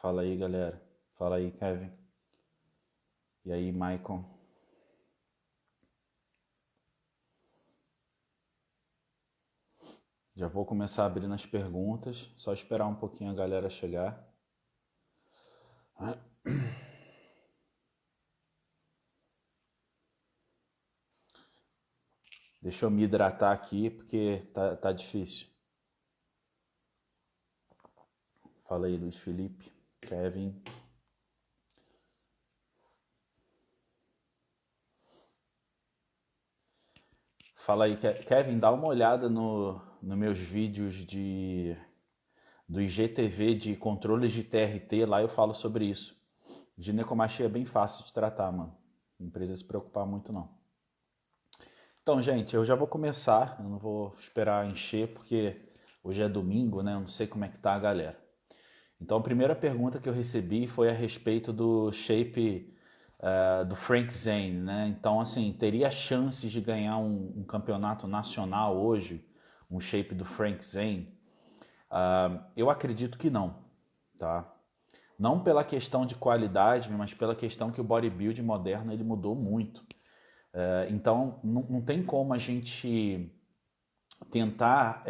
Fala aí, galera. Fala aí, Kevin. E aí, Michael. Já vou começar abrindo as perguntas. Só esperar um pouquinho a galera chegar. Deixa eu me hidratar aqui porque tá difícil. Fala aí, Luiz Felipe, Kevin. Fala aí, Kevin, dá uma olhada nos meus vídeos do IGTV de controles de TRT. Lá eu falo sobre isso. Ginecomastia é bem fácil de tratar, mano. Não precisa se preocupar muito, não. Então, gente, eu já vou começar, eu não vou esperar encher porque hoje é domingo, né? Eu não sei como é que tá a galera. Então, a primeira pergunta que eu recebi foi a respeito do shape do Frank Zane, né? Então, assim, teria chances de ganhar um campeonato nacional hoje, um shape do Frank Zane? Eu acredito que não, tá? Não pela questão de qualidade, mas pela questão que o bodybuilding moderno ele mudou muito. Então, não tem como a gente tentar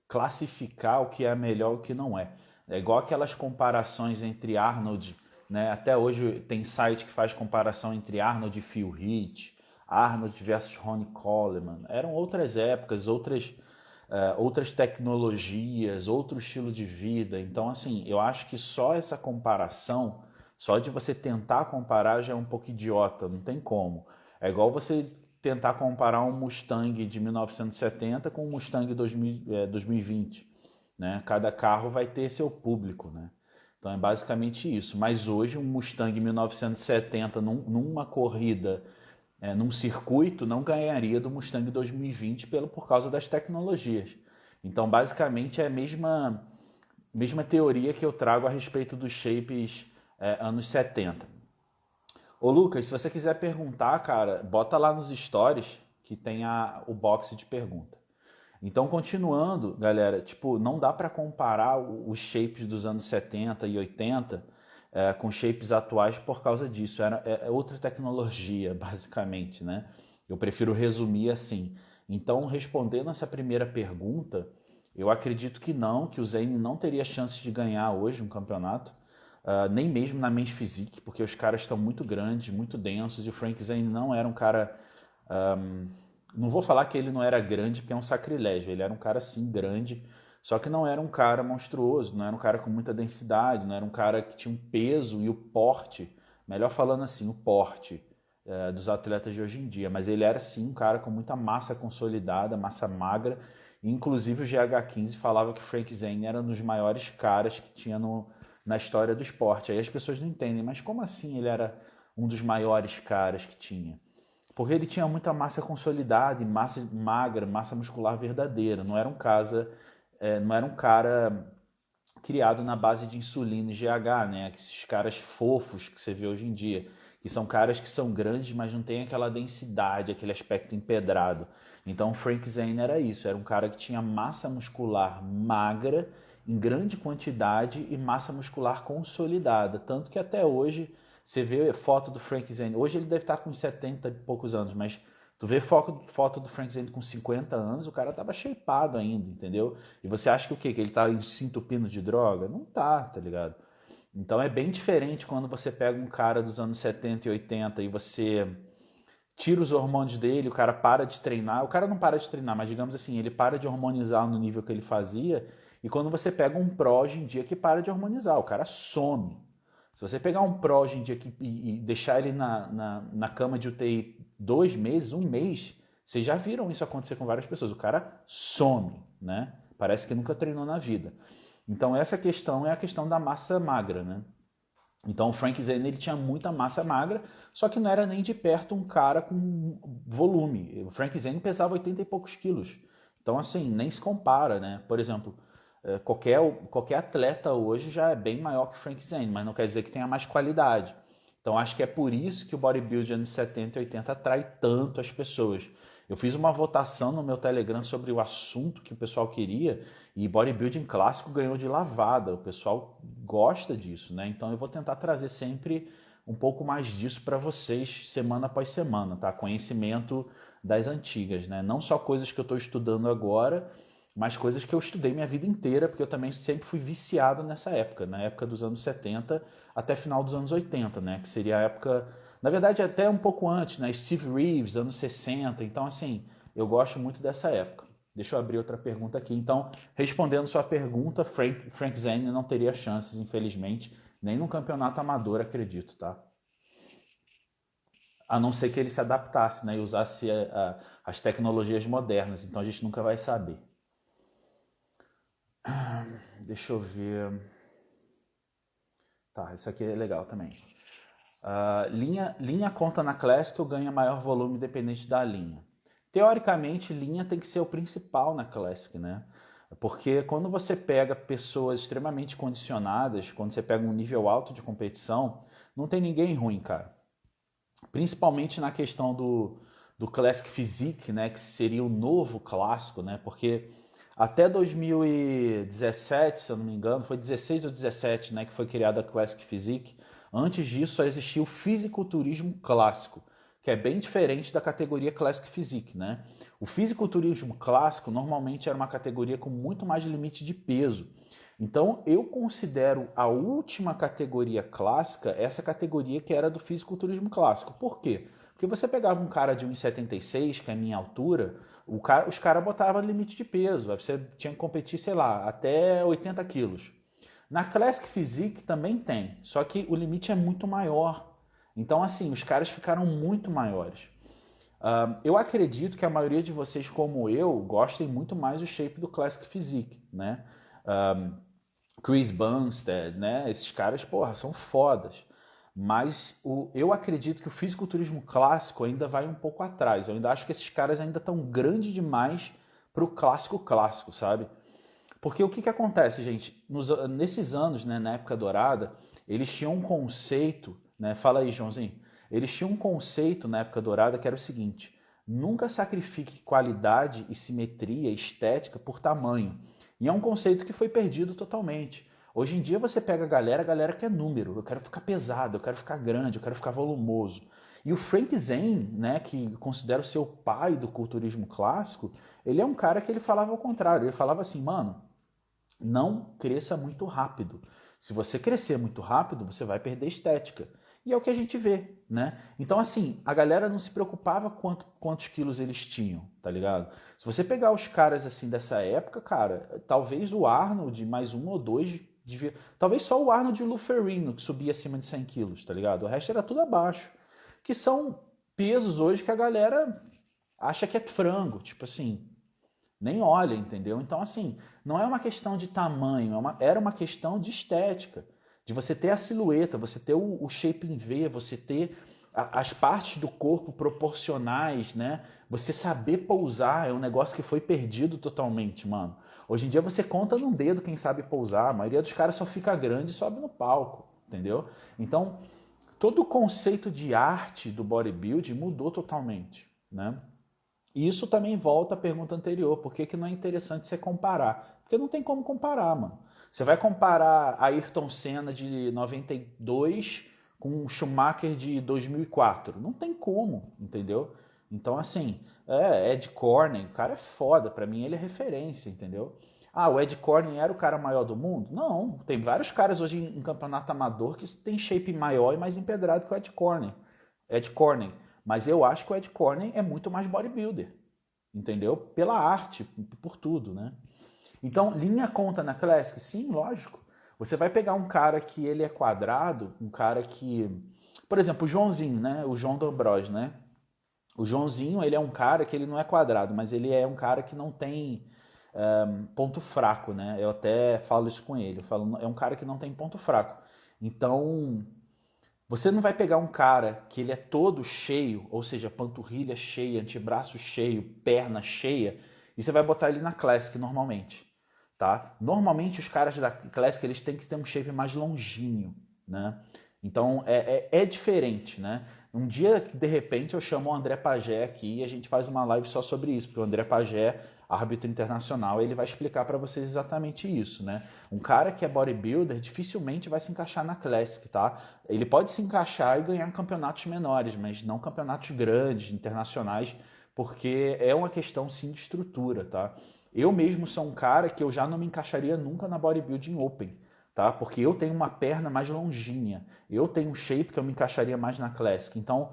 classificar o que é melhor e o que não é. É igual aquelas comparações entre Arnold, né? Até hoje tem site que faz comparação entre Arnold e Phil Heath, Arnold versus Ronnie Coleman. Eram outras épocas, outras tecnologias, outro estilo de vida. Então, assim, eu acho que só essa comparação, só de você tentar comparar já é um pouco idiota, não tem como. É igual você tentar comparar um Mustang de 1970 com um Mustang 2020, né? Cada carro vai ter seu público, né? Então é basicamente isso. Mas hoje um Mustang 1970 numa corrida, num circuito, não ganharia do Mustang 2020 por causa das tecnologias. Então basicamente é a mesma teoria que eu trago a respeito dos shapes anos 70. Ô Lucas, se você quiser perguntar, cara, bota lá nos stories que tem o box de pergunta. Então, continuando, galera, tipo, não dá para comparar os shapes dos anos 70 e 80 com shapes atuais por causa disso. É outra tecnologia, basicamente, né? Eu prefiro resumir assim. Então, respondendo essa primeira pergunta, eu acredito que não, que o Zane não teria chance de ganhar hoje um campeonato. Nem mesmo na Men's Physique, porque os caras estão muito grandes, muito densos, e o Frank Zane não era um cara. Não vou falar que ele não era grande, porque é um sacrilégio, ele era um cara sim grande, só que não era um cara monstruoso, não era um cara com muita densidade, não era um cara que tinha um peso e o porte, melhor falando assim, o porte dos atletas de hoje em dia, mas ele era sim um cara com muita massa consolidada, massa magra, e inclusive o GH15 falava que o Frank Zane era um dos maiores caras que tinha na história do esporte. Aí as pessoas não entendem, mas como assim ele era um dos maiores caras que tinha? Porque ele tinha muita massa consolidada, massa magra, massa muscular verdadeira. Não era um cara criado na base de insulina e GH, né? Esses caras fofos que você vê hoje em dia, que são caras que são grandes, mas não tem aquela densidade, aquele aspecto empedrado. Então, o Frank Zane era isso, era um cara que tinha massa muscular magra em grande quantidade e massa muscular consolidada, tanto que até hoje você vê foto do Frank Zane, hoje ele deve estar com 70 e poucos anos, mas tu vê foto do Frank Zane com 50 anos, o cara tava shapeado ainda, entendeu? E você acha que o quê? Que ele tá se entupindo de droga? Não tá ligado? Então é bem diferente quando você pega um cara dos anos 70 e 80 e você tira os hormônios dele, o cara para de treinar. O cara não para de treinar, mas digamos assim, ele para de hormonizar no nível que ele fazia. E quando você pega um pró hoje em dia que para de hormonizar, o cara some. Se você pegar um pró hoje em dia e deixar ele na cama de UTI 2 meses, um mês, vocês já viram isso acontecer com várias pessoas. O cara some, né? Parece que nunca treinou na vida. Então essa questão é a questão da massa magra, né? Então o Frank Zane ele tinha muita massa magra, só que não era nem de perto um cara com volume. O Frank Zane pesava 80 e poucos quilos. Então assim, nem se compara, né? Por exemplo, qualquer atleta hoje já é bem maior que o Frank Zane, mas não quer dizer que tenha mais qualidade. Então acho que é por isso que o bodybuilding anos 70 e 80 atrai tanto as pessoas. Eu fiz uma votação no meu Telegram sobre o assunto que o pessoal queria e bodybuilding clássico ganhou de lavada. O pessoal gosta disso, né? Então eu vou tentar trazer sempre um pouco mais disso para vocês semana após semana, tá? Conhecimento das antigas, né? Não só coisas que eu estou estudando agora, mas coisas que eu estudei minha vida inteira, porque eu também sempre fui viciado nessa época, na época dos anos 70 até final dos anos 80, né? Que seria a época, na verdade até um pouco antes, né? Steve Reeves, anos 60. Então, assim, eu gosto muito dessa época. Deixa eu abrir outra pergunta aqui. Então, respondendo sua pergunta, Frank Zane não teria chances, infelizmente, nem no campeonato amador, acredito, tá? A não ser que ele se adaptasse, né, e usasse as tecnologias modernas. Então a gente nunca vai saber. Deixa eu ver. Tá, isso aqui é legal também. Linha conta na Classic ou ganha maior volume independente da linha? Teoricamente, linha tem que ser o principal na Classic, né? Porque quando você pega pessoas extremamente condicionadas, quando você pega um nível alto de competição, não tem ninguém ruim, cara. Principalmente na questão do Classic Physique, né, que seria o novo clássico, né, porque até 2017, se eu não me engano, foi 16 ou 17, né, que foi criada a Classic Physique. Antes disso só existia o fisiculturismo clássico, que é bem diferente da categoria Classic Physique, né? O fisiculturismo clássico normalmente era uma categoria com muito mais limite de peso. Então eu considero a última categoria clássica essa categoria que era do fisiculturismo clássico. Por quê? Porque você pegava um cara de 1,76, que é a minha altura, os caras botavam limite de peso. Você tinha que competir, sei lá, até 80 quilos. Na Classic Physique também tem, só que o limite é muito maior. Então, assim, os caras ficaram muito maiores. Eu acredito que a maioria de vocês, como eu, gostem muito mais do shape do Classic Physique, né? Chris Bumstead, né? Esses caras, porra, são fodas. Mas eu acredito que o fisiculturismo clássico ainda vai um pouco atrás. Eu ainda acho que esses caras ainda estão grandes demais para o clássico clássico, sabe? Porque o que acontece, gente? Nesses anos, né, na época dourada, eles tinham um conceito, né? Fala aí, Joãozinho. Eles tinham um conceito na época dourada que era o seguinte: nunca sacrifique qualidade e simetria estética por tamanho. E é um conceito que foi perdido totalmente. Hoje em dia você pega a galera quer número, eu quero ficar pesado, eu quero ficar grande, eu quero ficar volumoso. E o Frank Zane, né, que considero ser o pai do culturismo clássico, ele é um cara que ele falava ao contrário, ele falava assim, mano, não cresça muito rápido. Se você crescer muito rápido, você vai perder estética. E é o que a gente vê, né? Então, assim, a galera não se preocupava quantos quilos eles tinham, tá ligado? Se você pegar os caras, assim, dessa época, cara, talvez o Arnold, mais um ou dois, talvez só o Arnold e o Luferrino, que subia acima de 100 quilos, tá ligado? O resto era tudo abaixo. Que são pesos hoje que a galera acha que é frango, tipo assim, nem olha, entendeu? Então, assim, não é uma questão de tamanho, era uma questão de estética, de você ter a silhueta, você ter o shape em V, você ter as partes do corpo proporcionais, né? Você saber pousar é um negócio que foi perdido totalmente, mano. Hoje em dia você conta num dedo quem sabe pousar, a maioria dos caras só fica grande e sobe no palco, entendeu? Então, todo o conceito de arte do bodybuilding mudou totalmente, né? E isso também volta à pergunta anterior, por que não é interessante você comparar? Porque não tem como comparar, mano. Você vai comparar a Ayrton Senna de 92 com o Schumacher de 2004? Não tem como, entendeu? Então, assim, Ed Corney, o cara é foda, pra mim ele é referência, entendeu? Ah, o Ed Corney era o cara maior do mundo? Não, tem vários caras hoje em campeonato amador que tem shape maior e mais empedrado que o Ed Corney. Ed Corney. Mas eu acho que o Ed Corney é muito mais bodybuilder, entendeu? Pela arte, por tudo, né? Então, linha conta na Classic? Sim, lógico. Você vai pegar um cara que ele é quadrado, um cara que... Por exemplo, o Joãozinho, né? O João D'Ambrosio, né? O Joãozinho, ele é um cara que ele não é quadrado, mas ele é um cara que não tem ponto fraco, né? Eu até falo isso com ele. Eu falo, é um cara que não tem ponto fraco. Então, você não vai pegar um cara que ele é todo cheio, ou seja, panturrilha cheia, antebraço cheio, perna cheia, e você vai botar ele na Classic normalmente, tá? Normalmente os caras da Classic eles têm que ter um shape mais longínquo, né? Então é diferente, né? Um dia, de repente, eu chamo o André Pagé aqui e a gente faz uma live só sobre isso, porque o André Pagé, árbitro internacional, ele vai explicar para vocês exatamente isso, né? Um cara que é bodybuilder dificilmente vai se encaixar na Classic, tá? Ele pode se encaixar e ganhar campeonatos menores, mas não campeonatos grandes, internacionais, porque é uma questão sim de estrutura, tá? Eu mesmo sou um cara que eu já não me encaixaria nunca na Bodybuilding Open, tá? Porque eu tenho uma perna mais longínea, eu tenho um shape que eu me encaixaria mais na Classic. Então,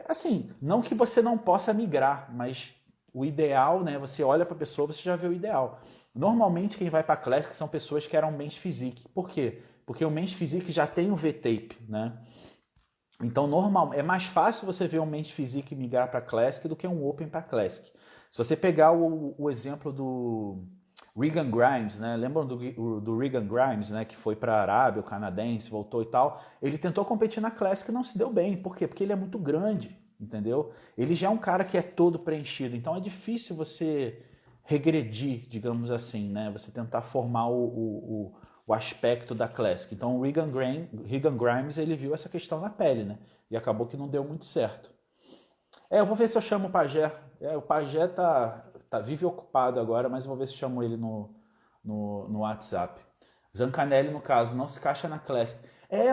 assim, não que você não possa migrar, mas o ideal, né? Você olha para a pessoa, você já vê o ideal. Normalmente quem vai para a Classic são pessoas que eram Men's Physique. Por quê? Porque o Men's Physique já tem o V-Tape, né? Então, é mais fácil você ver um Men's Physique migrar para Classic do que um Open para Classic. Se você pegar o exemplo do Regan Grimes, né? Lembram do Regan Grimes, né? Que foi para a Arábia, o canadense, voltou e tal. Ele tentou competir na Classic e não se deu bem. Por quê? Porque ele é muito grande, entendeu? Ele já é um cara que é todo preenchido. Então é difícil você regredir, digamos assim, né? Você tentar formar o aspecto da Classic. Então o Regan Grimes, ele viu essa questão na pele, né? E acabou que não deu muito certo. Eu vou ver se eu chamo o Pagé. O Pagé vive ocupado agora, mas vou ver se chamo ele no WhatsApp. Zancanelli, no caso, não se encaixa na Classic.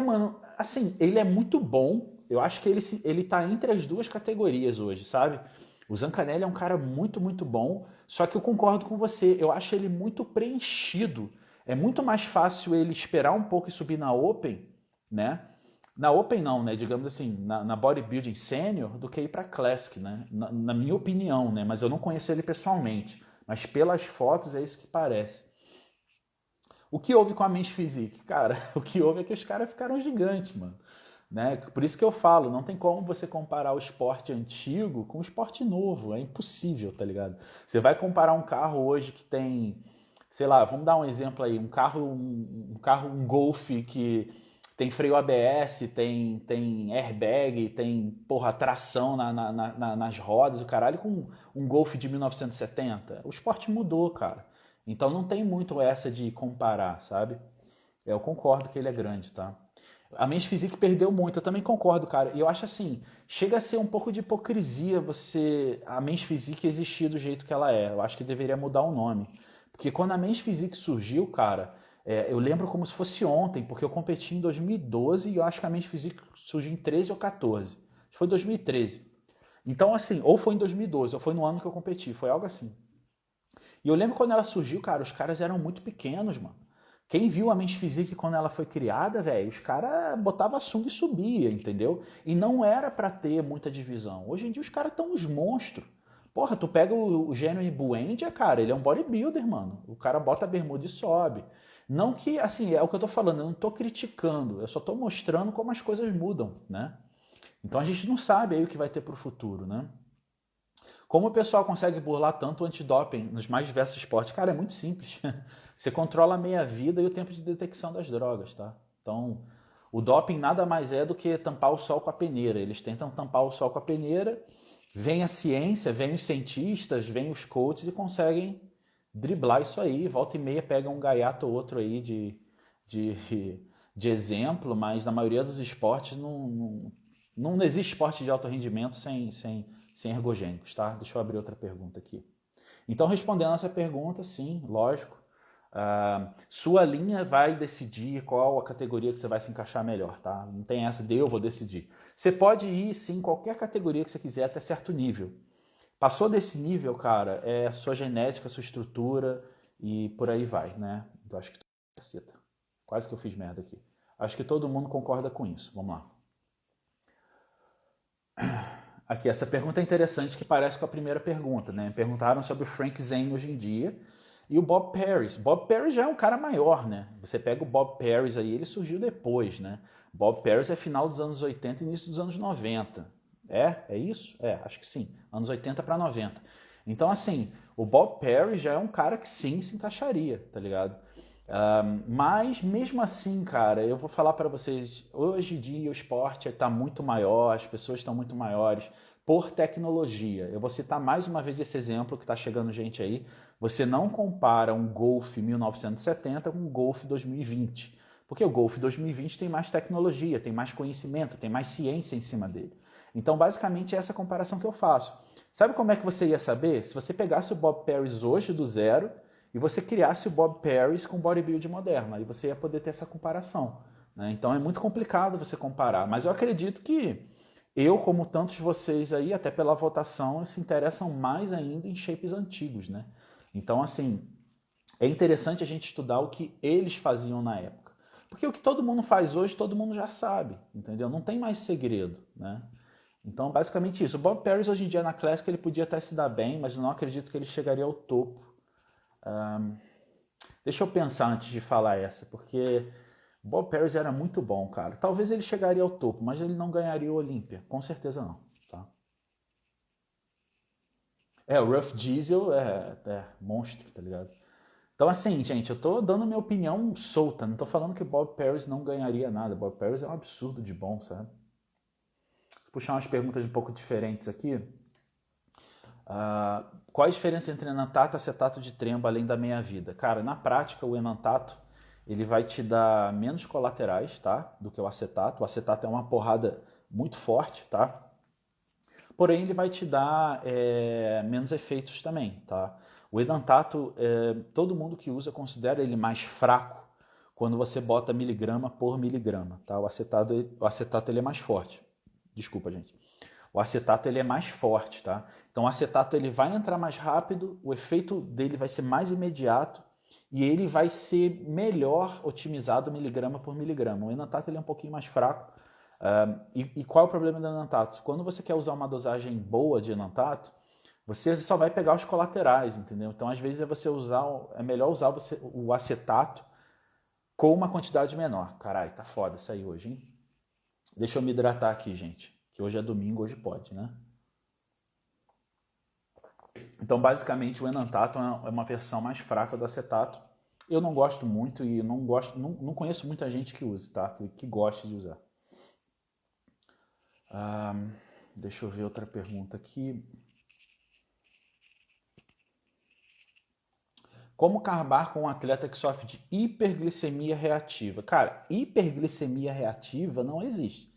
Mano, assim, ele é muito bom. Eu acho que ele tá entre as duas categorias hoje, sabe? O Zancanelli é um cara muito, muito bom, só que eu concordo com você. Eu acho ele muito preenchido. É muito mais fácil ele esperar um pouco e subir na Open, né? Na Open não, né? Digamos assim, na Bodybuilding Sênior do que ir para Classic, né? Na minha opinião, né? Mas eu não conheço ele pessoalmente. Mas pelas fotos é isso que parece. O que houve com a Men's Physique? Cara, o que houve é que os caras ficaram gigantes, mano. Né? Por isso que eu falo, não tem como você comparar o esporte antigo com o esporte novo. É impossível, tá ligado? Você vai comparar um carro hoje que tem, sei lá, vamos dar um exemplo aí, um Golf que tem freio ABS, tem airbag, tem, porra, tração nas rodas, o caralho, com um Golf de 1970. O esporte mudou, cara. Então não tem muito essa de comparar, sabe? Eu concordo que ele é grande, tá? A Men's Physique perdeu muito, eu também concordo, cara. E eu acho assim, chega a ser um pouco de hipocrisia a Men's Physique existir do jeito que ela é. Eu acho que deveria mudar o nome. Porque quando a Men's Physique surgiu, cara, eu lembro como se fosse ontem, porque eu competi em 2012 e eu acho que a Men's Physique surgiu em 13 ou 14. Acho que foi 2013. Então, assim, ou foi em 2012, ou foi no ano que eu competi, foi algo assim. E eu lembro quando ela surgiu, cara, os caras eram muito pequenos, mano. Quem viu a Men's Physique quando ela foi criada, velho, os caras botavam sunga e subia, entendeu? E não era pra ter muita divisão. Hoje em dia os caras estão uns monstros. Porra, tu pega o Genuine Buendia, cara, ele é um bodybuilder, mano. O cara bota a bermuda e sobe. Não que, assim, é o que eu tô falando, eu não tô criticando, eu só tô mostrando como as coisas mudam, né? Então a gente não sabe aí o que vai ter pro futuro, né? Como o pessoal consegue burlar tanto o antidoping nos mais diversos esportes? Cara, é muito simples. Você controla a meia-vida e o tempo de detecção das drogas, tá? Então, o doping nada mais é do que tampar o sol com a peneira. Eles tentam tampar o sol com a peneira, vem a ciência, vem os cientistas, vem os coaches e conseguem driblar isso aí. Volta e meia pega um gaiato ou outro aí de exemplo, mas na maioria dos esportes não existe esporte de alto rendimento sem ergogênicos, tá? Deixa eu abrir outra pergunta aqui. Então, respondendo essa pergunta, sim, lógico. Sua linha vai decidir qual a categoria que você vai se encaixar melhor, tá? Não tem essa de eu vou decidir. Você pode ir, sim, em qualquer categoria que você quiser até certo nível. Passou desse nível, cara, é a sua genética, a sua estrutura e por aí vai, né? Então, acho que... Quase que eu fiz merda aqui. Acho que todo mundo concorda com isso. Vamos lá. Aqui, essa pergunta é interessante que parece com a primeira pergunta, né? Perguntaram sobre o Frank Zane hoje em dia e o Bob Paris. Bob Paris já é um cara maior, né? Você pega o Bob Paris aí, ele surgiu depois, né? Bob Paris é final dos anos 80 e início dos anos 90. É isso? Acho que sim. Anos 80 para 90. Então, assim, o Bob Paris já é um cara que sim se encaixaria, tá ligado? Mas mesmo assim, cara, eu vou falar para vocês, hoje em dia o esporte está muito maior, as pessoas estão muito maiores por tecnologia. Eu vou citar mais uma vez esse exemplo que está chegando gente aí. Você não compara um Golf 1970 com um Golf 2020, Porque o Golf 2020 tem mais tecnologia, tem mais conhecimento, tem mais ciência em cima dele. Então, basicamente, é essa comparação que eu faço. Sabe como é que você ia saber? Se você pegasse o Bob Paris hoje do zero e você criasse o Bob Paris com bodybuilding moderno. Aí você ia poder ter essa comparação. Né? Então, é muito complicado você comparar. Mas eu acredito que eu, como tantos de vocês aí, até pela votação, se interessam mais ainda em shapes antigos. Né? Então, assim, é interessante a gente estudar o que eles faziam na época. Porque o que todo mundo faz hoje, todo mundo já sabe, entendeu? Não tem mais segredo, né? Então, basicamente isso. O Bob Paris, hoje em dia, na Classic, ele podia até se dar bem, mas eu não acredito que ele chegaria ao topo. Deixa eu pensar antes de falar essa, porque Bob Paris era muito bom, cara. Talvez ele chegaria ao topo, mas ele não ganharia o Olímpia. Com certeza não, tá? O Rough Diesel é monstro, tá ligado? Então, assim, gente, eu tô dando minha opinião solta. Não tô falando que o Bob Paris não ganharia nada. Bob Paris é um absurdo de bom, sabe? Vou puxar umas perguntas um pouco diferentes aqui. Qual a diferença entre enantato e acetato de trembo além da meia-vida? Cara, na prática, o enantato ele vai te dar menos colaterais, tá? Do que o acetato. O acetato é uma porrada muito forte, tá? Porém, ele vai te dar menos efeitos também, tá? O enantato, todo mundo que usa considera ele mais fraco quando você bota miligrama por miligrama, tá? O acetato ele é mais forte. Desculpa, gente. O acetato ele é mais forte, tá? Então o acetato ele vai entrar mais rápido, o efeito dele vai ser mais imediato e ele vai ser melhor otimizado miligrama por miligrama. O enantato ele é um pouquinho mais fraco. E qual é o problema do enantato? Quando você quer usar uma dosagem boa de enantato, você só vai pegar os colaterais, entendeu? Então às vezes é melhor usar o acetato com uma quantidade menor. Caralho, tá foda isso aí hoje, hein? Deixa eu me hidratar aqui, gente. Que hoje é domingo, hoje pode, né? Então, basicamente, o enantato é uma versão mais fraca do acetato. Eu não gosto muito e não conheço muita gente que use, tá? Que goste de usar. Deixa eu ver outra pergunta aqui. Como carbar com um atleta que sofre de hiperglicemia reativa? Cara, hiperglicemia reativa não existe.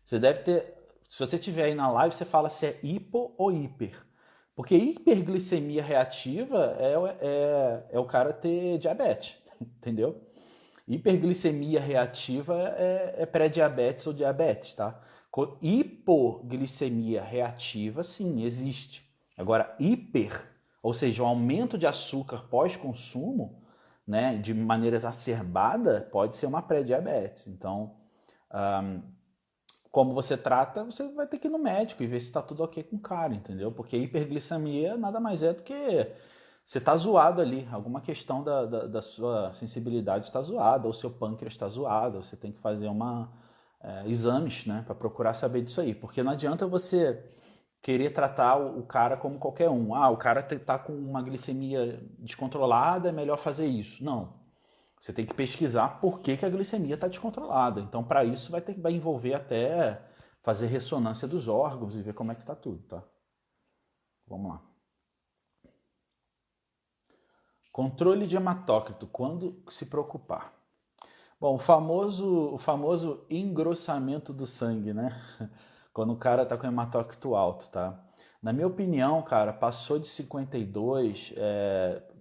Você deve ter... Se você tiver aí na live, você fala se é hipo ou hiper. Porque hiperglicemia reativa é o cara ter diabetes, entendeu? Hiperglicemia reativa é pré-diabetes ou diabetes, tá? Hipoglicemia reativa, sim, existe. Agora, hiper, ou seja, o aumento de açúcar pós-consumo, né, de maneira exacerbada, pode ser uma pré-diabetes. Então, como você trata, você vai ter que ir no médico e ver se está tudo ok com o cara, entendeu? Porque hiperglicemia nada mais é do que você está zoado ali, alguma questão da sua sensibilidade está zoada, ou seu pâncreas está zoado, você tem que fazer exames, né, para procurar saber disso aí. Porque não adianta você querer tratar o cara como qualquer um. O cara está com uma glicemia descontrolada, é melhor fazer isso. Não. Você tem que pesquisar por que a glicemia está descontrolada. Então, para isso, vai envolver até fazer ressonância dos órgãos e ver como é que está tudo, tá? Vamos lá. Controle de hematócrito, quando se preocupar? Bom, o famoso engrossamento do sangue, né? Quando o cara tá com hematócrito alto, tá? Na minha opinião, cara, passou de 52,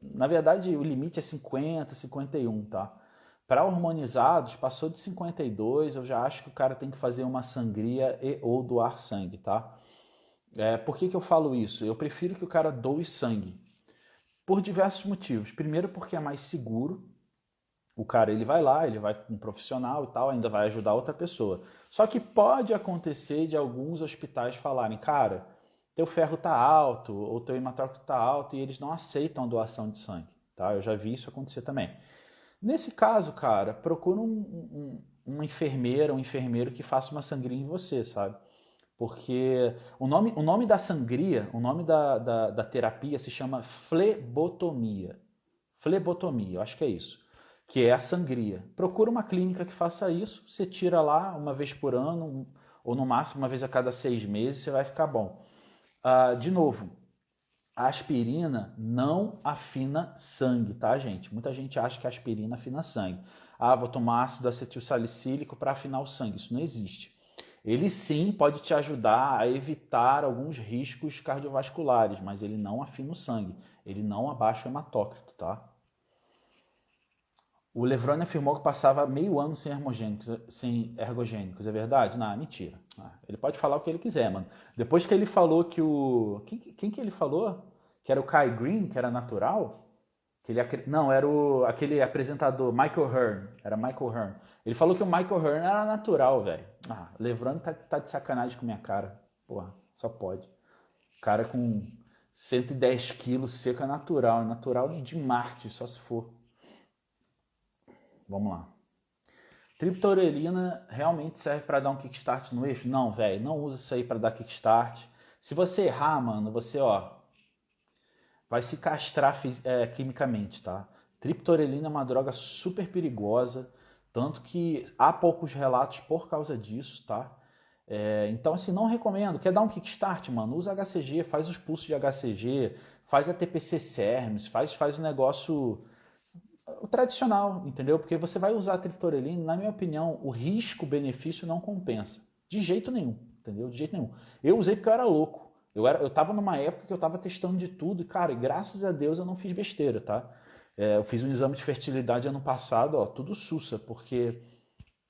na verdade o limite é 50, 51, tá? Para hormonizados, passou de 52, eu já acho que o cara tem que fazer uma sangria e ou doar sangue, tá? Por que eu falo isso? Eu prefiro que o cara doe sangue. Por diversos motivos. Primeiro, porque é mais seguro. O cara ele vai lá, ele vai com um profissional e tal, ainda vai ajudar outra pessoa. Só que pode acontecer de alguns hospitais falarem, cara, teu ferro tá alto, ou teu hematócrito tá alto, e eles não aceitam a doação de sangue. Tá? Eu já vi isso acontecer também. Nesse caso, cara, procura uma enfermeira, um enfermeiro que faça uma sangria em você, sabe? Porque o nome da sangria, o nome da terapia se chama flebotomia. Flebotomia, eu acho que é isso. Que é a sangria. Procura uma clínica que faça isso, você tira lá uma vez por ano, ou no máximo uma vez a cada 6 meses, você vai ficar bom. De novo, a aspirina não afina sangue, tá, gente? Muita gente acha que a aspirina afina sangue. vou tomar ácido acetilsalicílico para afinar o sangue. Isso não existe. Ele sim pode te ajudar a evitar alguns riscos cardiovasculares, mas ele não afina o sangue, ele não abaixa o hematócrito, tá? O Levrone afirmou que passava meio ano sem ergogênicos, é verdade? Não, mentira. Ele pode falar o que ele quiser, mano. Depois que ele falou que o... Quem que ele falou? Que era o Kai Green, que era natural? Que ele... Não, era aquele apresentador, Michael Hearn. Era Michael Hearn. Ele falou que o Michael Hearn era natural, velho. Levrone tá de sacanagem com minha cara. Porra, só pode. Cara com 110 quilos, seco é natural. É natural de Marte, só se for. Vamos lá. Triptorelina realmente serve para dar um kickstart no eixo? Não, velho, não usa isso aí para dar kickstart. Se você errar, mano, você, vai se castrar quimicamente, tá? Triptorelina é uma droga super perigosa, tanto que há poucos relatos por causa disso, tá? Então, assim, não recomendo. Quer dar um kickstart, mano? Usa HCG, faz os pulsos de HCG, faz a TPC Sermes, faz o negócio... o tradicional, entendeu? Porque você vai usar a triptorelina, na minha opinião, o risco-benefício não compensa. De jeito nenhum, entendeu? De jeito nenhum. Eu usei porque eu era louco. Eu tava numa época que eu tava testando de tudo e, cara, graças a Deus eu não fiz besteira, tá? Eu fiz um exame de fertilidade ano passado, tudo sussa, porque...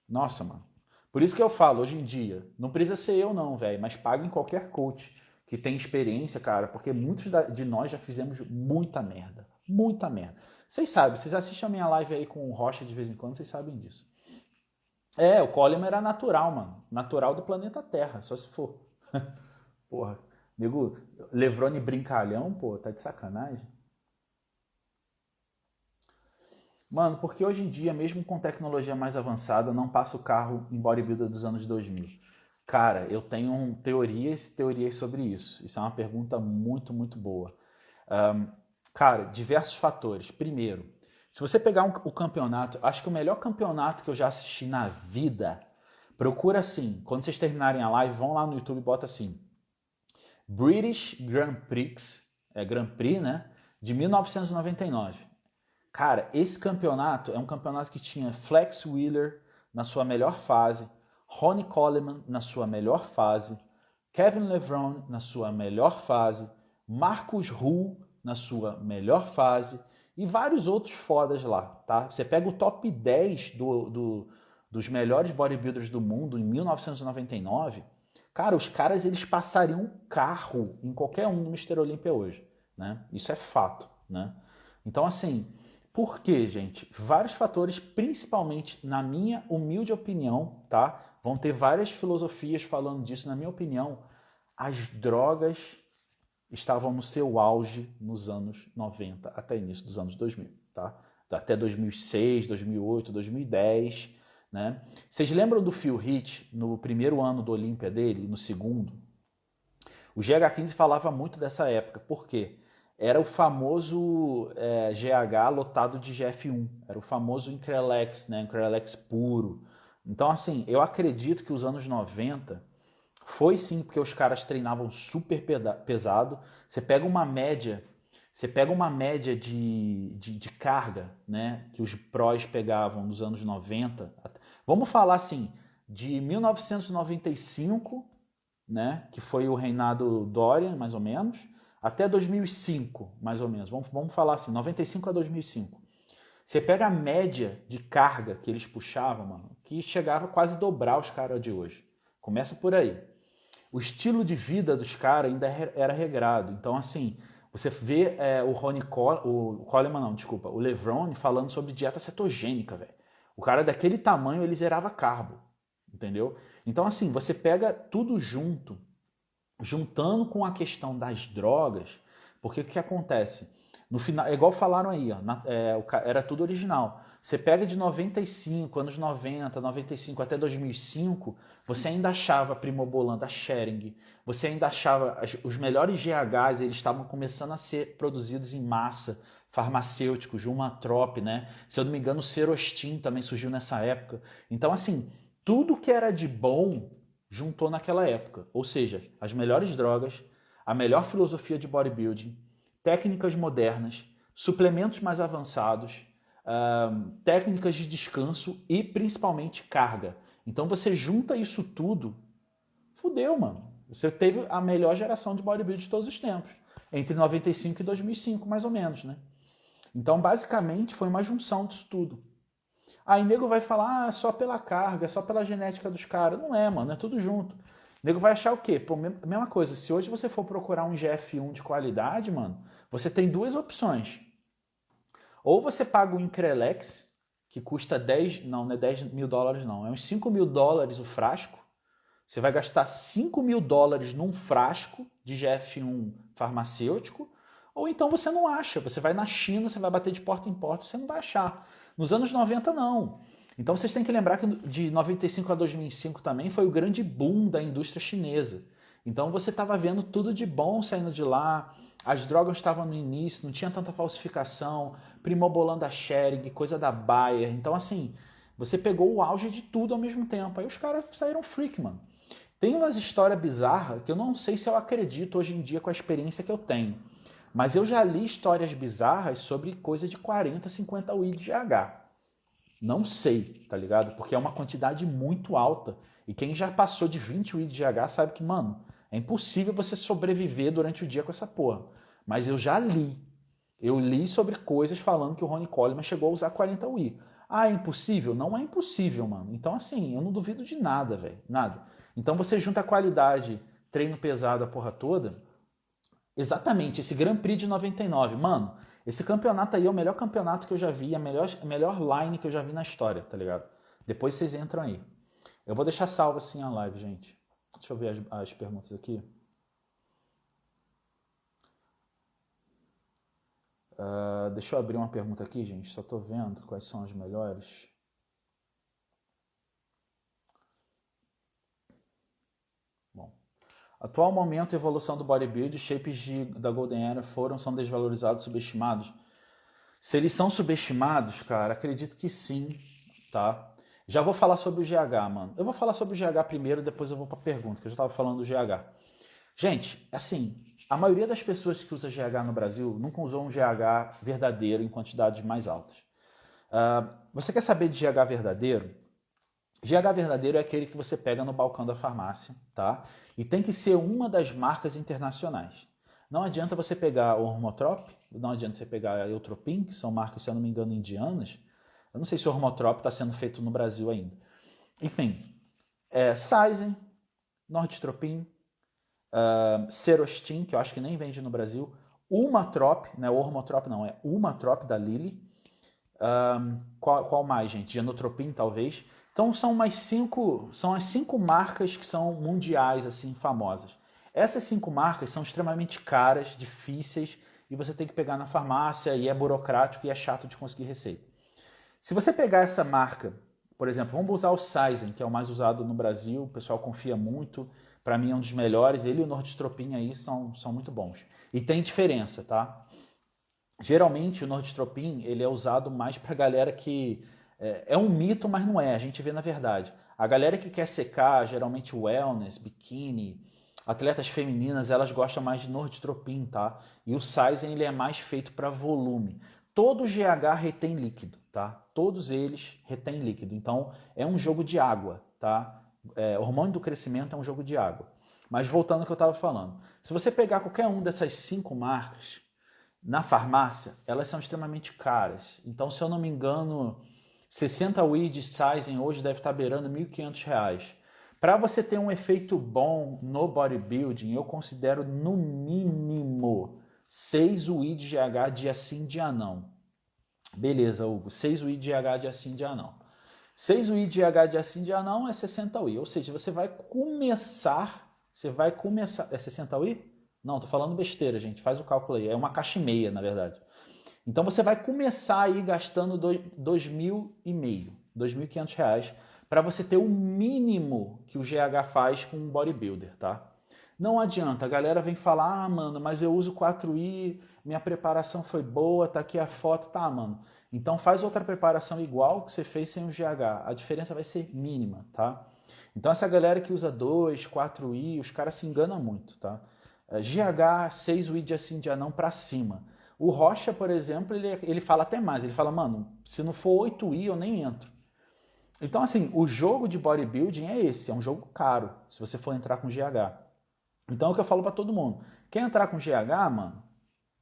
Nossa, mano. Por isso que eu falo, hoje em dia, não precisa ser eu não, velho, mas paguem qualquer coach que tem experiência, cara, porque muitos de nós já fizemos muita merda. Muita merda. Vocês sabem, vocês assistem a minha live aí com o Rocha de vez em quando, vocês sabem disso. O Coleman era natural, mano. Natural do planeta Terra, só se for. Porra, nego, Levrone brincalhão, pô, tá de sacanagem. Mano, porque hoje em dia, mesmo com tecnologia mais avançada, não passa o carro em bodybuilder dos anos 2000. Cara, eu tenho teorias sobre isso. Isso é uma pergunta muito, muito boa. Cara, diversos fatores. Primeiro, se você pegar o campeonato, acho que o melhor campeonato que eu já assisti na vida, procura assim, quando vocês terminarem a live, vão lá no YouTube e bota assim, British Grand Prix, Grand Prix, né, de 1999. Cara, esse campeonato é um campeonato que tinha Flex Wheeler na sua melhor fase, Ronnie Coleman na sua melhor fase, Kevin Levrone na sua melhor fase, Marcus Hull na sua melhor fase e vários outros fodas lá, tá? Você pega o top 10 dos melhores bodybuilders do mundo em 1999, cara, os caras eles passariam um carro em qualquer um no Mr. Olympia hoje, né? Isso é fato, né? Então, assim, por quê, gente? Vários fatores, principalmente na minha humilde opinião, tá? Vão ter várias filosofias falando disso, na minha opinião, as drogas estavam no seu auge nos anos 90 até início dos anos 2000, tá? Até 2006, 2008, 2010, né? Vocês lembram do Phil Heath no primeiro ano do Olímpia dele, no segundo? O GH15 falava muito dessa época, por quê? Era o famoso GH lotado de GF1, era o famoso Increlex, né? Increlex puro. Então, assim, eu acredito que os anos 90 foi sim porque os caras treinavam super pesado. Você pega uma média de carga, né, que os prós pegavam nos anos 90. Vamos falar assim, de 1995, né, que foi o reinado Dorian, mais ou menos, até 2005, mais ou menos. Vamos falar assim, 95 a 2005. Você pega a média de carga que eles puxavam, mano, que chegava quase a dobrar os caras de hoje. Começa por aí. O estilo de vida dos caras ainda era regrado. Então, assim, você vê o Levrone falando sobre dieta cetogênica, velho. O cara daquele tamanho, ele zerava carbo, entendeu? Então, assim, você pega tudo junto, juntando com a questão das drogas, porque o que acontece? No final, é igual falaram aí, era tudo original. Você pega de 95, anos 90, 95 até 2005, você ainda achava Primobolan da Schering, você ainda achava os melhores GHs, eles estavam começando a ser produzidos em massa, farmacêuticos, Jumatrop, né? Se eu não me engano, o Serostin também surgiu nessa época. Então, assim, tudo que era de bom juntou naquela época. Ou seja, as melhores drogas, a melhor filosofia de bodybuilding, técnicas modernas, suplementos mais avançados, técnicas de descanso e principalmente carga. Então você junta isso tudo, fudeu, mano. Você teve a melhor geração de bodybuilding de todos os tempos, entre 95 e 2005, mais ou menos, né? Então, basicamente, foi uma junção disso tudo. Aí nego vai falar, só pela carga, só pela genética dos caras. Não é, mano, é tudo junto. Nego vai achar o quê? Pô, mesma coisa, se hoje você for procurar um GF1 de qualidade, mano, você tem duas opções. Ou você paga o Increlex, que custa 10, não é 10 mil dólares não, é uns 5 mil dólares o frasco. Você vai gastar 5 mil dólares num frasco de GF1 farmacêutico, ou então você não acha. Você vai na China, você vai bater de porta em porta, você não vai achar. Nos anos 90, não. Então vocês têm que lembrar que de 95 a 2005 também foi o grande boom da indústria chinesa. Então você estava vendo tudo de bom saindo de lá, as drogas estavam no início, não tinha tanta falsificação, Primobolan da Schering, coisa da Bayer. Então assim, você pegou o auge de tudo ao mesmo tempo. Aí os caras saíram freak, mano. Tem umas histórias bizarras que eu não sei se eu acredito hoje em dia com a experiência que eu tenho. Mas eu já li histórias bizarras sobre coisa de 40, 50 UI de GH. Não sei, tá ligado? Porque é uma quantidade muito alta. E quem já passou de 20 UI de GH sabe que, mano, é impossível você sobreviver durante o dia com essa porra. Mas eu já li. Eu li sobre coisas falando que o Ronnie Coleman chegou a usar 40 UI. Ah, é impossível? Não é impossível, mano. Então, assim, eu não duvido de nada, velho. Nada. Então você junta a qualidade, treino pesado, a porra toda. Exatamente, esse Grand Prix de 99. Mano, esse campeonato aí é o melhor campeonato que eu já vi, a melhor line que eu já vi na história, tá ligado? Depois vocês entram aí. Eu vou deixar salvo assim a live, gente. Deixa eu ver as perguntas aqui. Deixa eu abrir uma pergunta aqui, gente. Só tô vendo quais são as melhores. Bom. Atual momento e evolução do bodybuilding, shapes da Golden Era são desvalorizados, subestimados? Se eles são subestimados, cara, acredito que sim, tá? Já vou falar sobre o GH, mano. Eu vou falar sobre o GH primeiro, depois eu vou pra pergunta, que eu já tava falando do GH. Gente, assim, a maioria das pessoas que usa GH no Brasil nunca usou um GH verdadeiro em quantidades mais altas. Você quer saber de GH verdadeiro? GH verdadeiro é aquele que você pega no balcão da farmácia, tá? E tem que ser uma das marcas internacionais. Não adianta você pegar o Hormotrop, não adianta você pegar a Eutropin, que são marcas, se eu não me engano, indianas. Eu não sei se o Hormotrop está sendo feito no Brasil ainda. Enfim, Sizen, Norditropin, Serostin, que eu acho que nem vende no Brasil, Umatrop, não é Hormotrop não, é Umatrop da Lilly. Qual mais, gente? Genotropin, talvez. Então são as 5 marcas que são mundiais, assim, famosas. Essas 5 marcas são extremamente caras, difíceis, e você tem que pegar na farmácia, e é burocrático e é chato de conseguir receita. Se você pegar essa marca, por exemplo, vamos usar o Sizen, que é o mais usado no Brasil, o pessoal confia muito, para mim é um dos melhores, ele e o Norditropin aí são muito bons. E tem diferença, tá? Geralmente o Norditropin ele é usado mais para galera que é um mito, mas não é. A gente vê na verdade. A galera que quer secar, geralmente wellness, biquíni, atletas femininas, elas gostam mais de Norditropin, tá? E o Sizen ele é mais feito para volume. Todo GH retém líquido, tá? Todos eles retêm líquido. Então é um jogo de água, tá? Hormônio do crescimento é um jogo de água. Mas voltando ao que eu estava falando, se você pegar qualquer um dessas 5 marcas na farmácia, elas são extremamente caras. Então, se eu não me engano, 60 UI de Sizen hoje deve estar beirando R$ 1.500. Para você ter um efeito bom no bodybuilding, eu considero no mínimo 6 UI de GH dia sim, dia não. Beleza, Hugo, 6 UI de GH dia sim, dia não. 6 UI de GH dia sim, dia não é 60 UI. Ou seja, você vai começar... É 60 UI? Não, tô falando besteira, gente. Faz o cálculo aí. É uma caixa e meia, na verdade. Então você vai começar aí gastando R$ 2.500 para você ter o mínimo que o GH faz com um bodybuilder, tá? Não adianta, a galera vem falar, mano, mas eu uso 4i, minha preparação foi boa, tá aqui a foto, tá, mano. Então faz outra preparação igual que você fez sem o GH. A diferença vai ser mínima, tá? Então essa galera que usa 2, 4i, os caras se enganam muito, tá? GH, 6 UI de assim, dia não, pra cima. O Rocha, por exemplo, ele fala até mais. Ele fala, mano, se não for 8i, eu nem entro. Então, assim, o jogo de bodybuilding é esse. É um jogo caro, se você for entrar com GH. Então, é o que eu falo para todo mundo. Quer entrar com GH, mano,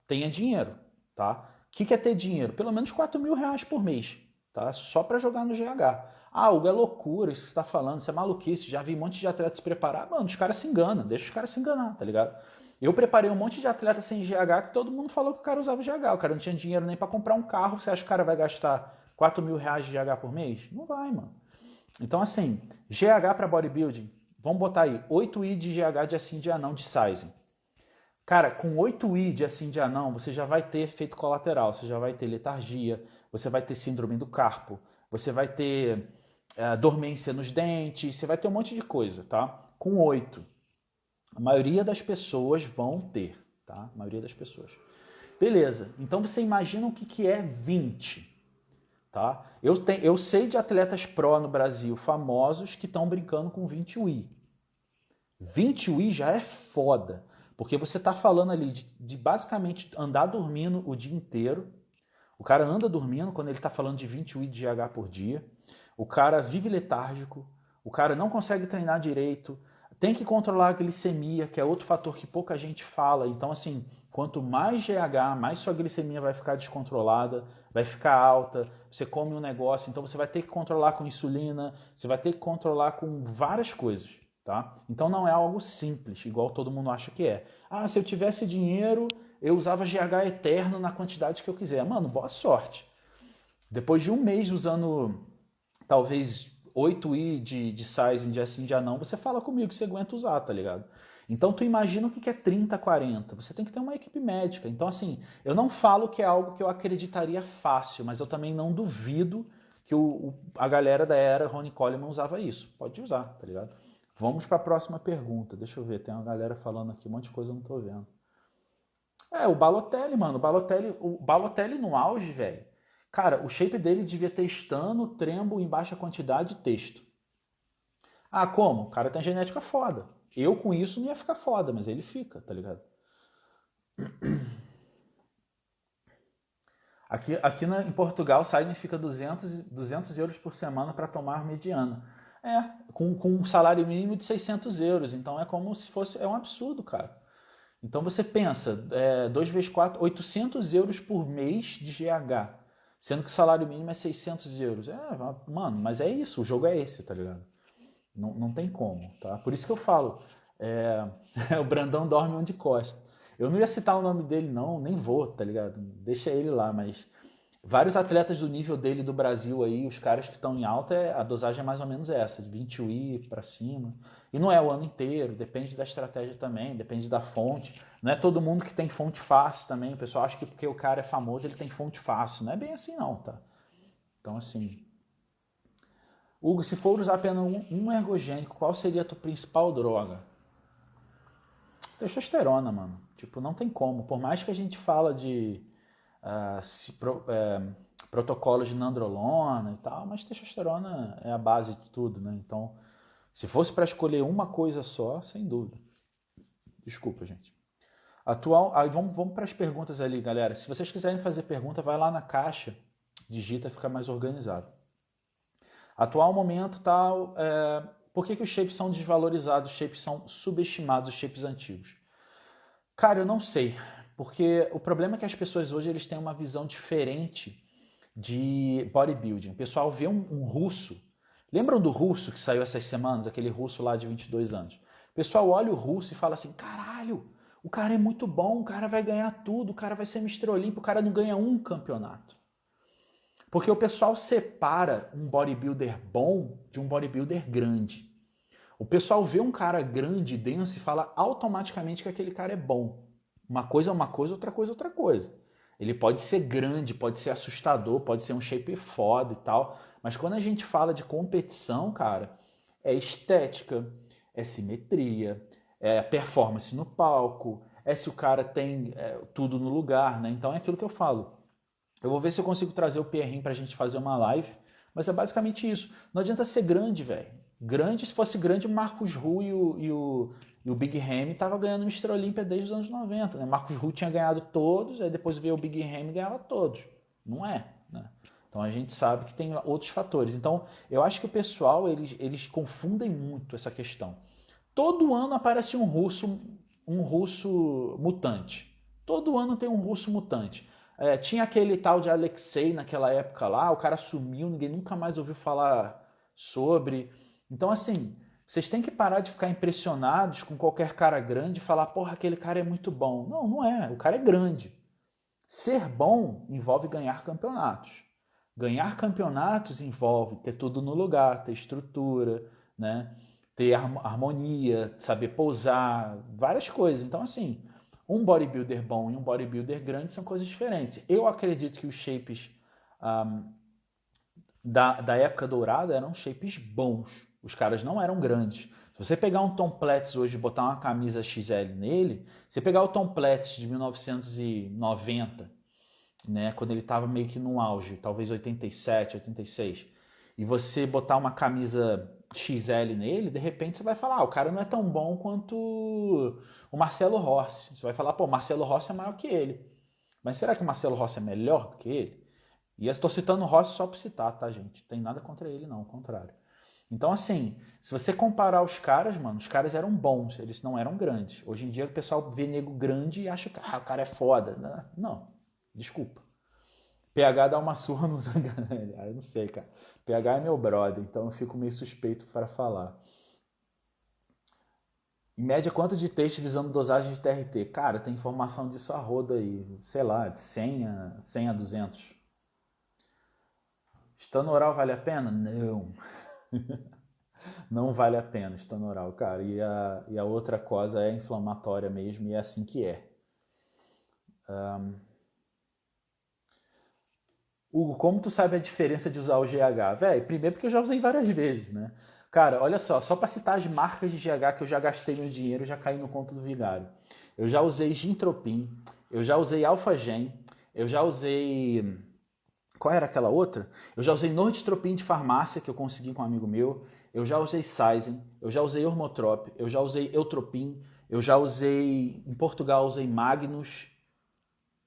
tenha dinheiro, tá? O que é ter dinheiro? Pelo menos R$ 4.000 por mês, tá? Só para jogar no GH. Ah, Hugo, é loucura isso que você tá falando, isso é maluquice. Já vi um monte de atleta se preparar. Mano, os caras se enganam, deixa os caras se enganar, tá ligado? Eu preparei um monte de atleta sem GH que todo mundo falou que o cara usava GH. O cara não tinha dinheiro nem para comprar um carro. Você acha que o cara vai gastar R$ 4.000 de GH por mês? Não vai, mano. Então, assim, GH para bodybuilding, vamos botar aí 8i de GH de assim de anão de sizing. Cara, com 8i de assim de anão, você já vai ter efeito colateral, você já vai ter letargia, você vai ter síndrome do carpo, você vai ter dormência nos dentes, você vai ter um monte de coisa, tá? Com 8. A maioria das pessoas vão ter, tá? A maioria das pessoas. Beleza, então você imagina o que é 20, tá? Eu sei de atletas pró no Brasil famosos que estão brincando com 20 UI. 20 UI já é foda, porque você está falando ali de basicamente andar dormindo o dia inteiro. O cara anda dormindo quando ele está falando de 20 UI de GH por dia. O cara vive letárgico, o cara não consegue treinar direito, tem que controlar a glicemia, que é outro fator que pouca gente fala. Então, assim, quanto mais GH, mais sua glicemia vai ficar descontrolada, vai ficar alta, você come um negócio, então você vai ter que controlar com insulina, você vai ter que controlar com várias coisas, tá? Então não é algo simples, igual todo mundo acha que é. Ah, se eu tivesse dinheiro, eu usava GH eterno na quantidade que eu quiser. Mano, boa sorte. Depois de um mês usando talvez 8i de sizing de assim de anão, você fala comigo que você aguenta usar, tá ligado? Então tu imagina o que é 30, 40. Você tem que ter uma equipe médica. Então assim, eu não falo que é algo que eu acreditaria fácil, mas eu também não duvido que a galera da era Ronnie Coleman usava isso. Pode usar, tá ligado? Vamos para a próxima pergunta. Deixa eu ver, tem uma galera falando aqui, um monte de coisa eu não tô vendo. O Balotelli, mano. O Balotelli no auge, velho. Cara, o shape dele devia ter estano, trembo em baixa quantidade e texto. Ah, como? O cara tem genética foda. Eu com isso não ia ficar foda, mas ele fica, tá ligado? Em Portugal, o Sidney fica 200 euros por semana para tomar mediana. Com um salário mínimo de 600 euros. Então é como se fosse... É um absurdo, cara. Então você pensa, 2 vezes 4, 800 euros por mês de GH. Sendo que o salário mínimo é 600 euros. Mano, mas é isso, o jogo é esse, tá ligado? Não tem como, tá? Por isso que eu falo, o Brandão dorme onde costa. Eu não ia citar o nome dele não, nem vou, tá ligado? Deixa ele lá, mas vários atletas do nível dele do Brasil aí, os caras que estão em alta, a dosagem é mais ou menos essa, de 20 UI para cima. E não é o ano inteiro, depende da estratégia também, depende da fonte. Não é todo mundo que tem fonte fácil também. O pessoal acha que porque o cara é famoso, ele tem fonte fácil. Não é bem assim não, tá? Então, assim... Hugo, se for usar apenas um ergogênico, qual seria a tua principal droga? Testosterona, mano. Tipo, não tem como. Por mais que a gente fala de protocolos de nandrolona e tal, mas testosterona é a base de tudo, né? Então, se fosse para escolher uma coisa só, sem dúvida. Desculpa, gente. Aí vamos para as perguntas ali, galera. Se vocês quiserem fazer pergunta, vai lá na caixa, digita, fica mais organizado. Atual momento tal, por que os shapes são desvalorizados, os shapes são subestimados, os shapes antigos? Cara, eu não sei, porque o problema é que as pessoas hoje eles têm uma visão diferente de bodybuilding. O pessoal vê um russo, lembram do russo que saiu essas semanas, aquele russo lá de 22 anos? O pessoal olha o russo e fala assim, caralho, o cara é muito bom, o cara vai ganhar tudo, o cara vai ser Mr. Olímpio, o cara não ganha um campeonato. Porque o pessoal separa um bodybuilder bom de um bodybuilder grande. O pessoal vê um cara grande e denso e fala automaticamente que aquele cara é bom. Uma coisa é uma coisa, outra coisa é outra coisa. Ele pode ser grande, pode ser assustador, pode ser um shape foda e tal. Mas quando a gente fala de competição, cara, é estética, é simetria, é performance no palco, é se o cara tem tudo no lugar, né? Então é aquilo que eu falo. Eu vou ver se eu consigo trazer o Pierrinho pra gente fazer uma live, mas é basicamente isso. Não adianta ser grande, velho. Grande, se fosse grande, o Marcos Ru E o Big Ramy estava ganhando o Mr. Olympia desde os anos 90, né? Marcos Ruhl tinha ganhado todos, aí depois veio o Big Ramy e ganhava todos. Não é, né? Então a gente sabe que tem outros fatores. Então eu acho que o pessoal, eles confundem muito essa questão. Todo ano aparece um russo mutante. Todo ano tem um russo mutante. Tinha aquele tal de Alexei naquela época lá, o cara sumiu, ninguém nunca mais ouviu falar sobre. Então, assim, vocês têm que parar de ficar impressionados com qualquer cara grande e falar, porra, aquele cara é muito bom. Não, não é. O cara é grande. Ser bom envolve ganhar campeonatos. Ganhar campeonatos envolve ter tudo no lugar, ter estrutura, né? Ter harmonia, saber pousar, várias coisas. Então, assim, um bodybuilder bom e um bodybuilder grande são coisas diferentes. Eu acredito que os shapes da época dourada eram shapes bons. Os caras não eram grandes. Se você pegar um Tom Platz hoje e botar uma camisa XL nele, você pegar o Tom Platz de 1990, né, quando ele estava meio que no auge, talvez 87, 86, e você botar uma camisa XL nele, de repente você vai falar, o cara não é tão bom quanto o Marcelo Rossi. Você vai falar, pô, o Marcelo Rossi é maior que ele. Mas será que o Marcelo Rossi é melhor do que ele? E eu estou citando o Rossi só por citar, tá, gente? Tem nada contra ele, não, ao contrário. Então, assim, se você comparar os caras, mano, os caras eram bons, eles não eram grandes. Hoje em dia o pessoal vê nego grande e acha que o cara é foda. Não, desculpa. PH dá uma surra no Zanganelli. Eu não sei, cara. PH é meu brother, então eu fico meio suspeito para falar. Em média, quanto de texto visando dosagem de TRT? Cara, tem informação disso a roda aí. Sei lá, de 100 a 200. Estando oral vale a pena? Não. Não vale a pena estando oral, cara. E a outra coisa é inflamatória mesmo e é assim que é. Hugo, como tu sabe a diferença de usar o GH? Velho, primeiro porque eu já usei várias vezes, né? Cara, olha só para citar as marcas de GH que eu já gastei meu dinheiro, já caí no conto do vigário. Eu já usei Gintropin, eu já usei Alphagen, eu já usei... Qual era aquela outra? Eu já usei Norditropin de farmácia, que eu consegui com um amigo meu. Eu já usei Sizen, eu já usei Ormotrop, eu já usei Eutropin, eu já usei... Em Portugal usei Magnus.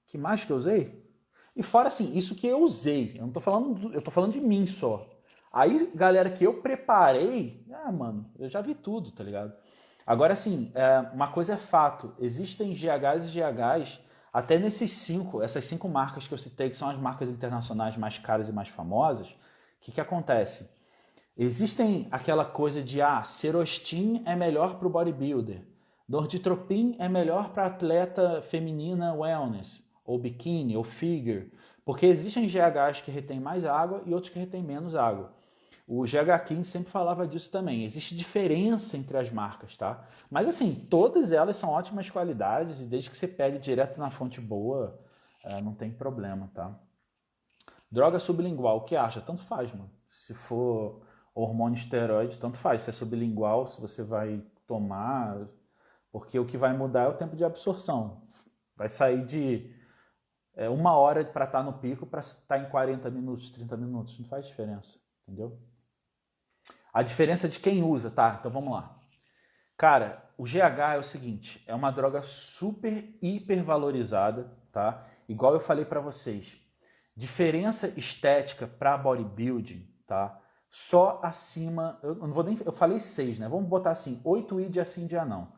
Que mais que eu usei? E fora assim, isso que eu usei, eu não tô falando, eu tô falando de mim só. Aí, galera, que eu preparei, mano, eu já vi tudo, tá ligado? Agora, assim, uma coisa é fato, existem GHs e GHs, até essas 5 marcas que eu citei, que são as marcas internacionais mais caras e mais famosas, o que acontece? Existem aquela coisa de, Serostin é melhor para o bodybuilder, Norditropin é melhor para atleta feminina wellness, ou biquíni, ou figure, porque existem GHs que retêm mais água e outros que retêm menos água. O GH15 sempre falava disso também. Existe diferença entre as marcas, tá? Mas assim, todas elas são ótimas qualidades e desde que você pegue direto na fonte boa, não tem problema, tá? Droga sublingual, o que acha? Tanto faz, mano. Se for hormônio esteroide, tanto faz. Se é sublingual, se você vai tomar, porque o que vai mudar é o tempo de absorção. Vai sair de 1 hora para estar no pico para estar em 40 minutos, 30 minutos. Não faz diferença, entendeu? A diferença de quem usa, tá? Então vamos lá. Cara, o GH é o seguinte, é uma droga super hiper valorizada, tá? Igual eu falei para vocês. Diferença estética para bodybuilding, tá? Só acima, eu não vou nem, eu falei 6, né? Vamos botar assim, 8I dia sim, dia não.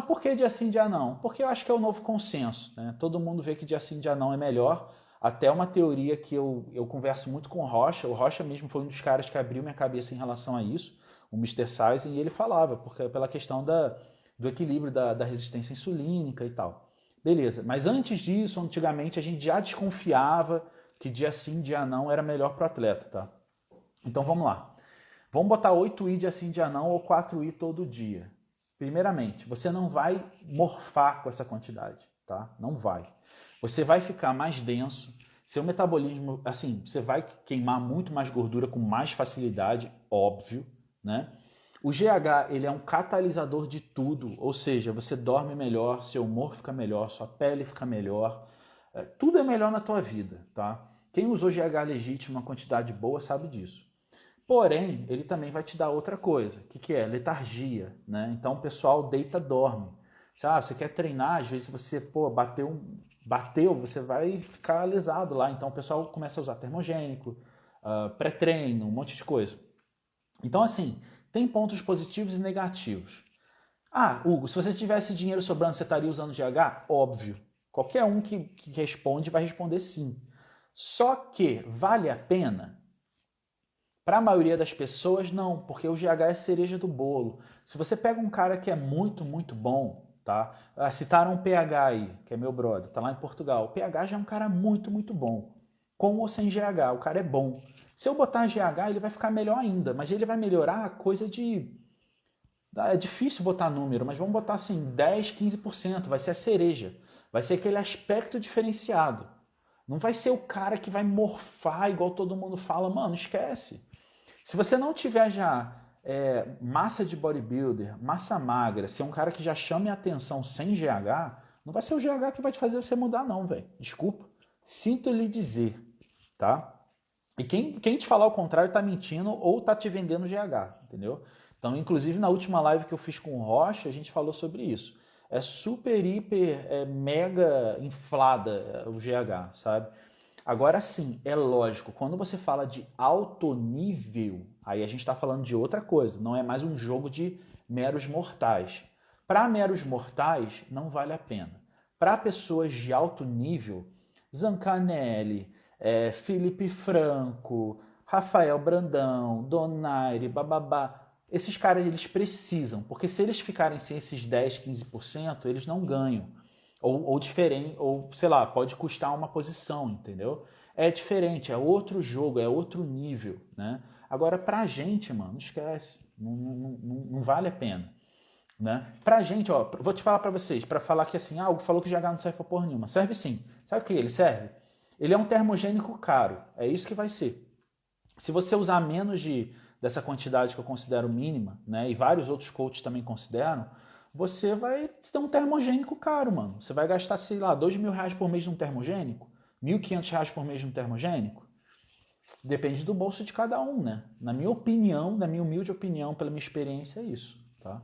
Por que dia sim, dia não? Porque eu acho que é o novo consenso, né? Todo mundo vê que dia sim, dia não é melhor. Até uma teoria que eu converso muito com o Rocha mesmo foi um dos caras que abriu minha cabeça em relação a isso, o Mr. Sizen, e ele falava, porque pela questão do equilíbrio da resistência insulínica e tal. Beleza, mas antes disso, antigamente, a gente já desconfiava que dia sim, dia não era melhor para o atleta, tá? Então vamos lá. Vamos botar 8I dia sim, dia não ou 4I todo dia. Primeiramente, você não vai morfar com essa quantidade, tá? Não vai. Você vai ficar mais denso, seu metabolismo, assim, você vai queimar muito mais gordura com mais facilidade, óbvio, né? O GH, ele é um catalisador de tudo, ou seja, você dorme melhor, seu humor fica melhor, sua pele fica melhor, tudo é melhor na tua vida, tá? Quem usou GH legítimo, uma quantidade boa, sabe disso. Porém, ele também vai te dar outra coisa, que é letargia, né? Então o pessoal deita, dorme. Você quer treinar, às vezes você, bateu, você vai ficar lesado lá. Então o pessoal começa a usar termogênico, pré-treino, um monte de coisa. Então assim, tem pontos positivos e negativos. Hugo, se você tivesse dinheiro sobrando, você estaria usando GH? Óbvio. Qualquer um que responde vai responder sim. Só que vale a pena? Para a maioria das pessoas, não, porque o GH é cereja do bolo. Se você pega um cara que é muito, muito bom, tá? Citaram um PH aí, que é meu brother, tá lá em Portugal. O PH já é um cara muito, muito bom. Com ou sem GH, o cara é bom. Se eu botar GH, ele vai ficar melhor ainda, mas ele vai melhorar a coisa de... É difícil botar número, mas vamos botar assim, 10, 15%, vai ser a cereja. Vai ser aquele aspecto diferenciado. Não vai ser o cara que vai morfar igual todo mundo fala. Mano, esquece. Se você não tiver já massa de bodybuilder, massa magra, se é um cara que já chame a atenção sem GH, não vai ser o GH que vai te fazer você mudar não, velho. Desculpa. Sinto lhe dizer, tá? E quem te falar o contrário tá mentindo ou tá te vendendo GH, entendeu? Então, inclusive na última live que eu fiz com o Rocha, a gente falou sobre isso. É super, hiper, mega inflada o GH, sabe? Agora sim, é lógico, quando você fala de alto nível, aí a gente está falando de outra coisa, não é mais um jogo de meros mortais. Para meros mortais, não vale a pena. Para pessoas de alto nível, Zancanelli, Felipe Franco, Rafael Brandão, Donaire, bababá, esses caras eles precisam, porque se eles ficarem sem esses 10, 15%, eles não ganham. Ou diferente, ou sei lá, pode custar uma posição, entendeu? É diferente, é outro jogo, é outro nível, né? Agora, pra gente, mano, esquece. Não vale a pena, né? Pra gente, ó, vou te falar pra vocês, pra falar que assim, algo falou que GH não serve pra porra nenhuma. Serve sim. Sabe o que ele serve? Ele é um termogênico caro, é isso que vai ser. Se você usar menos dessa quantidade que eu considero mínima, né, e vários outros coaches também consideram, você vai ter um termogênico caro, mano. Você vai gastar, sei lá, R$ 2.000 por mês num termogênico? R$ 1.500 por mês num termogênico? Depende do bolso de cada um, né? Na minha opinião, na minha humilde opinião, pela minha experiência, é isso, tá?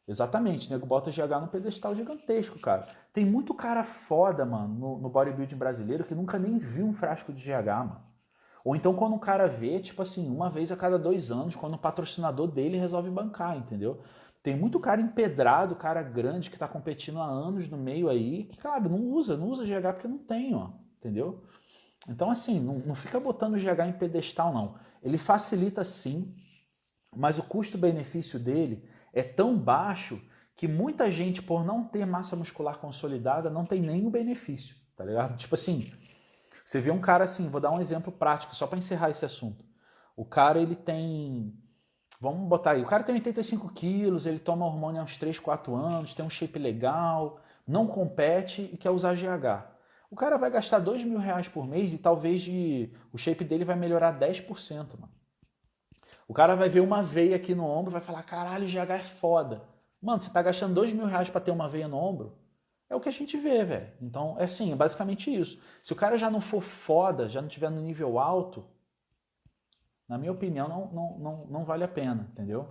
Exatamente, nego bota GH no pedestal gigantesco, cara. Tem muito cara foda, mano, no bodybuilding brasileiro que nunca nem viu um frasco de GH, mano. Ou então quando um cara vê, tipo assim, uma vez a cada 2 anos, quando o patrocinador dele resolve bancar, entendeu? Tem muito cara empedrado, cara grande que tá competindo há anos no meio aí, que, cara, não usa GH porque não tem, ó, entendeu? Então, assim, não fica botando GH em pedestal, não. Ele facilita sim, mas o custo-benefício dele é tão baixo que muita gente, por não ter massa muscular consolidada, não tem nem o benefício, tá ligado? Tipo assim, você vê um cara assim, vou dar um exemplo prático, só para encerrar esse assunto. O cara, ele tem... Vamos botar aí, o cara tem 85 quilos, ele toma hormônio há uns 3, 4 anos, tem um shape legal, não compete e quer usar GH. O cara vai gastar R$ 2.000 por mês e talvez o shape dele vai melhorar 10%, mano. O cara vai ver uma veia aqui no ombro e vai falar, caralho, GH é foda. Mano, você tá gastando R$ 2.000 para ter uma veia no ombro? É o que a gente vê, velho. Então, é assim, é basicamente isso. Se o cara já não for foda, já não tiver no nível alto, na minha opinião, não vale a pena, entendeu?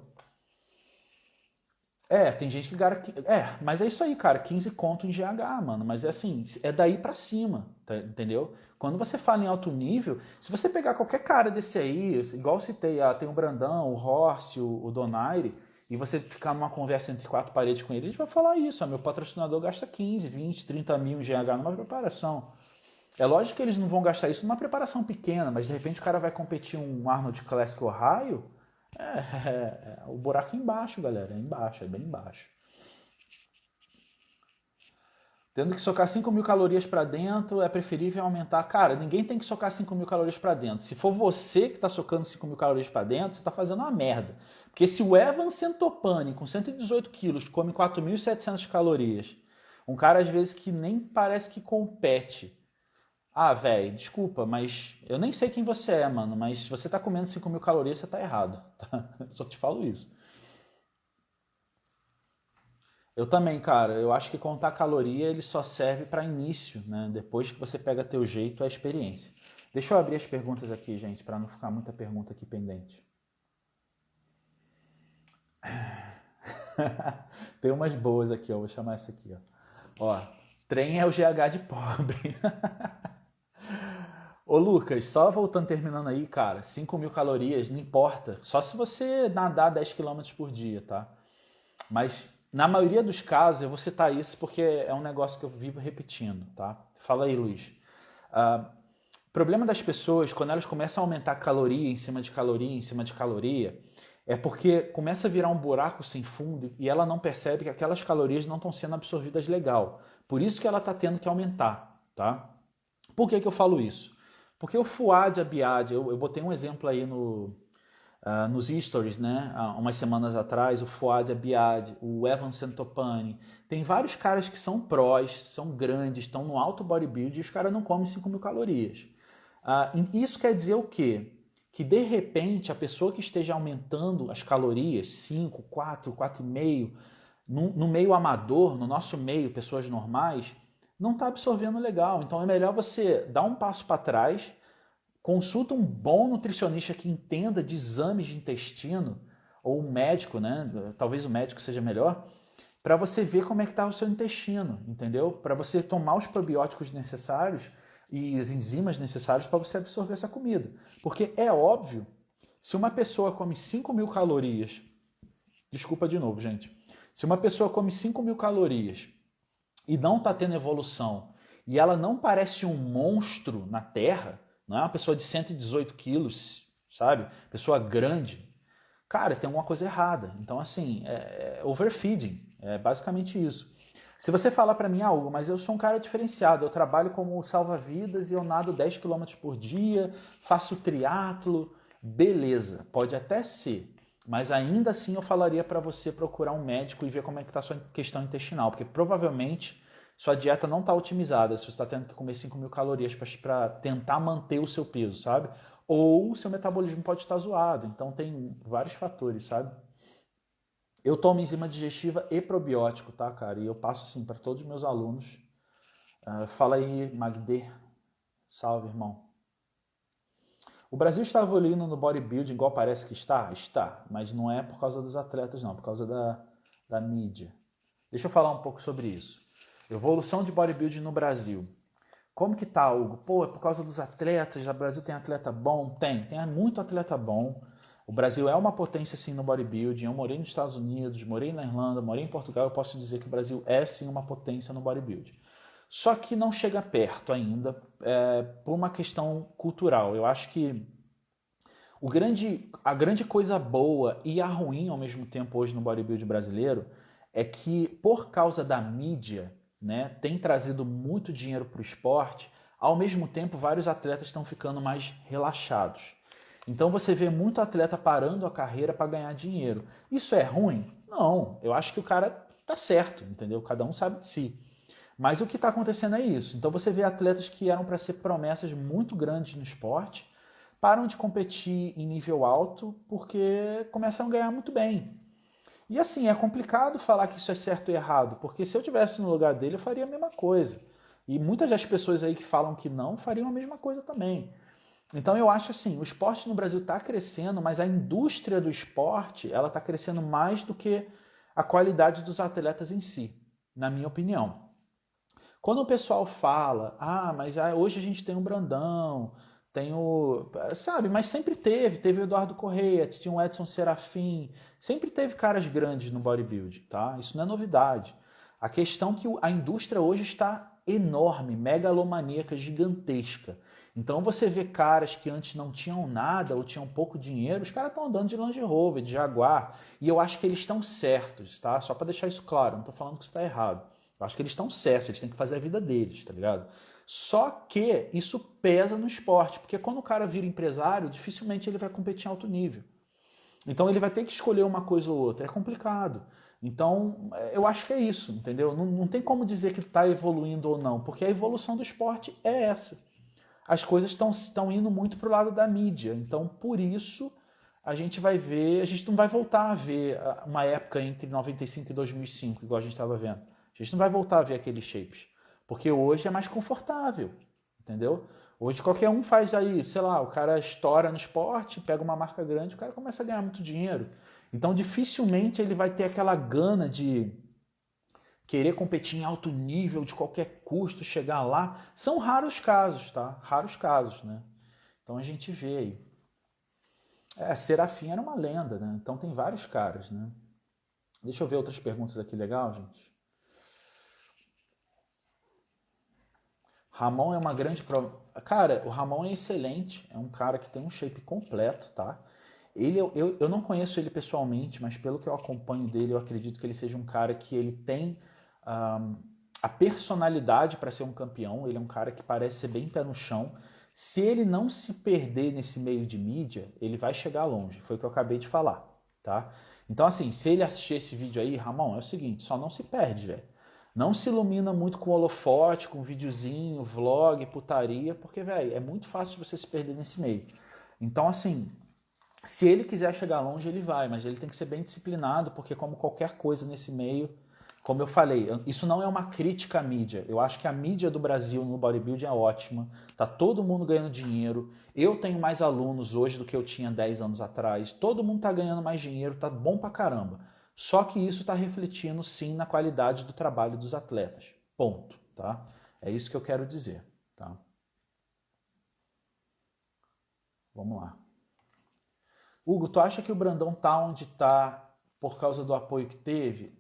Tem gente que mas é isso aí, cara. 15 conto em GH, mano. Mas é assim, é daí pra cima, tá, entendeu? Quando você fala em alto nível, se você pegar qualquer cara desse aí, igual eu citei, tem o Brandão, o Horst, o Donaire, e você ficar numa conversa entre quatro paredes com ele, a gente vai falar isso. Meu patrocinador gasta 15, 20, 30 mil em GH numa preparação. É lógico que eles não vão gastar isso numa preparação pequena, mas de repente o cara vai competir um Arnold Classic Ohio, o buraco é embaixo, galera, é embaixo, é bem embaixo. Tendo que socar 5.000 calorias para dentro, é preferível aumentar. Cara, ninguém tem que socar 5.000 calorias para dentro. Se for você que está socando 5.000 calorias para dentro, você está fazendo uma merda. Porque se o Evan Centopani, com 118 quilos, come 4.700 calorias, um cara às vezes que nem parece que compete. Velho, desculpa, mas eu nem sei quem você é, mano, mas se você tá comendo 5.000 calorias, você tá errado, tá? Só te falo isso. Eu também, cara, eu acho que contar caloria ele só serve para início, né? Depois que você pega teu jeito, é experiência. Deixa eu abrir as perguntas aqui, gente, para não ficar muita pergunta aqui pendente. Tem umas boas aqui, ó. Vou chamar essa aqui, ó. Trem é o GH de pobre. Ô Lucas, só voltando, terminando aí, cara, 5.000 calorias, não importa. Só se você nadar 10 km por dia, tá? Mas na maioria dos casos, eu vou citar isso porque é um negócio que eu vivo repetindo, tá? Fala aí, Luiz. O problema das pessoas, quando elas começam a aumentar caloria em cima de caloria em cima de caloria, é porque começa a virar um buraco sem fundo e ela não percebe que aquelas calorias não estão sendo absorvidas legal. Por isso que ela está tendo que aumentar, tá? Por que eu falo isso? Porque o Fouad Abiad, eu botei um exemplo aí nos stories, né? Há umas semanas atrás, o Fouad Abiad, o Evan Santopani. Tem vários caras que são prós, são grandes, estão no alto bodybuilding e os caras não comem 5.000 calorias. Isso quer dizer o quê? Que de repente a pessoa que esteja aumentando as calorias, 5, 4, 4,5, no meio amador, no nosso meio, pessoas normais, não está absorvendo legal. Então é melhor você dar um passo para trás, consulta um bom nutricionista que entenda de exames de intestino, ou um médico, né? Talvez o médico seja melhor, para você ver como é que está o seu intestino, entendeu? Para você tomar os probióticos necessários e as enzimas necessárias para você absorver essa comida. Porque é óbvio, se uma pessoa come 5.000 calorias, desculpa de novo, gente, se uma pessoa come 5.000 calorias e não está tendo evolução, e ela não parece um monstro na Terra, não é uma pessoa de 118 quilos, sabe? Pessoa grande, cara, tem alguma coisa errada. Então, assim, é overfeeding, é basicamente isso. Se você falar para mim, Hugo, mas eu sou um cara diferenciado, eu trabalho como salva-vidas e eu nado 10 km por dia, faço triatlo, beleza, pode até ser, mas ainda assim eu falaria para você procurar um médico e ver como é que está a sua questão intestinal, porque provavelmente sua dieta não está otimizada, se você está tendo que comer 5.000 calorias para tentar manter o seu peso, sabe? Ou o seu metabolismo pode estar zoado, então tem vários fatores, sabe? Eu tomo enzima digestiva e probiótico, tá, cara? E eu passo assim para todos os meus alunos. Fala aí, Magde. Salve, irmão. O Brasil está evoluindo no bodybuilding igual parece que está? Está, mas não é por causa dos atletas, não, por causa da mídia. Deixa eu falar um pouco sobre isso. Evolução de bodybuilding no Brasil. Como que tá, Hugo? Pô, é por causa dos atletas, o Brasil tem atleta bom? Tem muito atleta bom. O Brasil é uma potência sim no bodybuilding. Eu morei nos Estados Unidos, morei na Irlanda, morei em Portugal. Eu posso dizer que o Brasil é sim uma potência no bodybuilding. Só que não chega perto ainda por uma questão cultural. Eu acho que a grande coisa boa e a ruim ao mesmo tempo hoje no bodybuilding brasileiro é que por causa da mídia, né, tem trazido muito dinheiro para o esporte, ao mesmo tempo vários atletas estão ficando mais relaxados. Então você vê muito atleta parando a carreira para ganhar dinheiro. Isso é ruim? Não, eu acho que o cara tá certo, entendeu? Cada um sabe de si. Mas o que está acontecendo é isso. Então você vê atletas que eram para ser promessas muito grandes no esporte, param de competir em nível alto porque começam a ganhar muito bem. E assim, é complicado falar que isso é certo ou errado, porque se eu tivesse no lugar dele, eu faria a mesma coisa. E muitas das pessoas aí que falam que não, fariam a mesma coisa também. Então eu acho assim, o esporte no Brasil está crescendo, mas a indústria do esporte ela está crescendo mais do que a qualidade dos atletas em si, na minha opinião. Quando o pessoal fala, mas hoje a gente tem o Brandão, tem o... Sabe, mas sempre teve o Eduardo Correia, tinha o Edson Serafim, sempre teve caras grandes no bodybuilding, tá? Isso não é novidade. A questão é que a indústria hoje está enorme, megalomaníaca, gigantesca. Então você vê caras que antes não tinham nada ou tinham pouco dinheiro, os caras estão andando de Land Rover, de Jaguar, e eu acho que eles estão certos, tá? Só para deixar isso claro, não estou falando que isso está errado. Eu acho que eles estão certos, eles têm que fazer a vida deles, tá ligado? Só que isso pesa no esporte, porque quando o cara vira empresário, dificilmente ele vai competir em alto nível. Então ele vai ter que escolher uma coisa ou outra, é complicado. Então eu acho que é isso, entendeu? Não tem como dizer que está evoluindo ou não, porque a evolução do esporte é essa. As coisas estão indo muito para o lado da mídia, então por isso a gente vai ver, a gente não vai voltar a ver uma época entre 95 e 2005, igual a gente estava vendo. A gente não vai voltar a ver aqueles shapes, porque hoje é mais confortável, entendeu? Hoje qualquer um faz aí, sei lá, o cara estoura no esporte, pega uma marca grande, o cara começa a ganhar muito dinheiro. Então dificilmente ele vai ter aquela gana de querer competir em alto nível, de qualquer custo, chegar lá. São raros casos, tá? Raros casos, né? Então a gente vê aí. Serafim era uma lenda, né? Então tem vários caras, né? Deixa eu ver outras perguntas aqui, legal, gente? Ramon é uma grande prova. Cara, o Ramon é excelente, é um cara que tem um shape completo, tá? Eu não conheço ele pessoalmente, mas pelo que eu acompanho dele, eu acredito que ele seja um cara que ele tem a personalidade para ser um campeão. Ele é um cara que parece ser bem pé no chão. Se ele não se perder nesse meio de mídia, ele vai chegar longe. Foi o que eu acabei de falar, tá? Então, assim, se ele assistir esse vídeo aí, Ramon, é o seguinte, só não se perde, velho. Não se ilumina muito com holofote, com videozinho, vlog, putaria, porque, velho, é muito fácil você se perder nesse meio. Então, assim, se ele quiser chegar longe, ele vai, mas ele tem que ser bem disciplinado, porque como qualquer coisa nesse meio, como eu falei, isso não é uma crítica à mídia. Eu acho que a mídia do Brasil no bodybuilding é ótima, tá todo mundo ganhando dinheiro. Eu tenho mais alunos hoje do que eu tinha 10 anos atrás. Todo mundo tá ganhando mais dinheiro, tá bom pra caramba. Só que isso está refletindo sim na qualidade do trabalho dos atletas. Ponto, tá? É isso que eu quero dizer, tá? Vamos lá. Hugo, tu acha que o Brandão tá onde tá por causa do apoio que teve?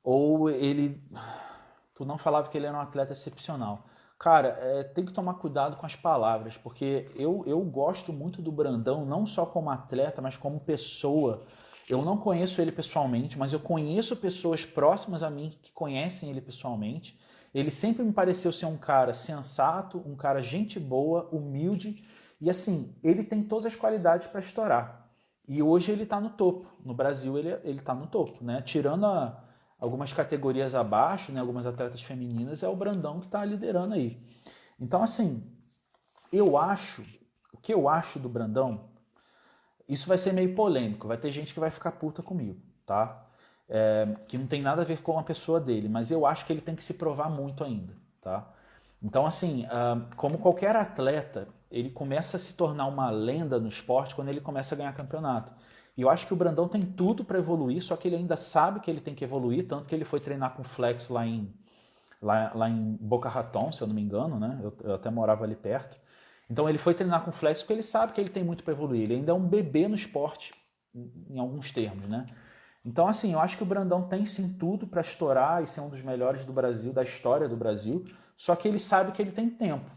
Ou ele... Tu não falava que ele era um atleta excepcional. Cara, tem que tomar cuidado com as palavras, porque eu gosto muito do Brandão, não só como atleta, mas como pessoa. Eu não conheço ele pessoalmente, mas eu conheço pessoas próximas a mim que conhecem ele pessoalmente. Ele sempre me pareceu ser um cara sensato, um cara gente boa, humilde, e assim, ele tem todas as qualidades para estourar. E hoje ele está no topo. No Brasil ele está no topo, né? Tirando algumas categorias abaixo, né? Algumas atletas femininas, é o Brandão que está liderando aí. Então, assim, o que eu acho do Brandão, isso vai ser meio polêmico, vai ter gente que vai ficar puta comigo, tá? Que não tem nada a ver com a pessoa dele, mas eu acho que ele tem que se provar muito ainda, tá? Então, assim, como qualquer atleta, ele começa a se tornar uma lenda no esporte quando ele começa a ganhar campeonato. E eu acho que o Brandão tem tudo para evoluir, só que ele ainda sabe que ele tem que evoluir, tanto que ele foi treinar com flex lá em Boca Raton, se eu não me engano, né? Eu até morava ali perto. Então ele foi treinar com flex porque ele sabe que ele tem muito para evoluir. Ele ainda é um bebê no esporte, em alguns termos, né? Então, assim, eu acho que o Brandão tem sim tudo para estourar e ser um dos melhores do Brasil, da história do Brasil, só que ele sabe que ele tem tempo.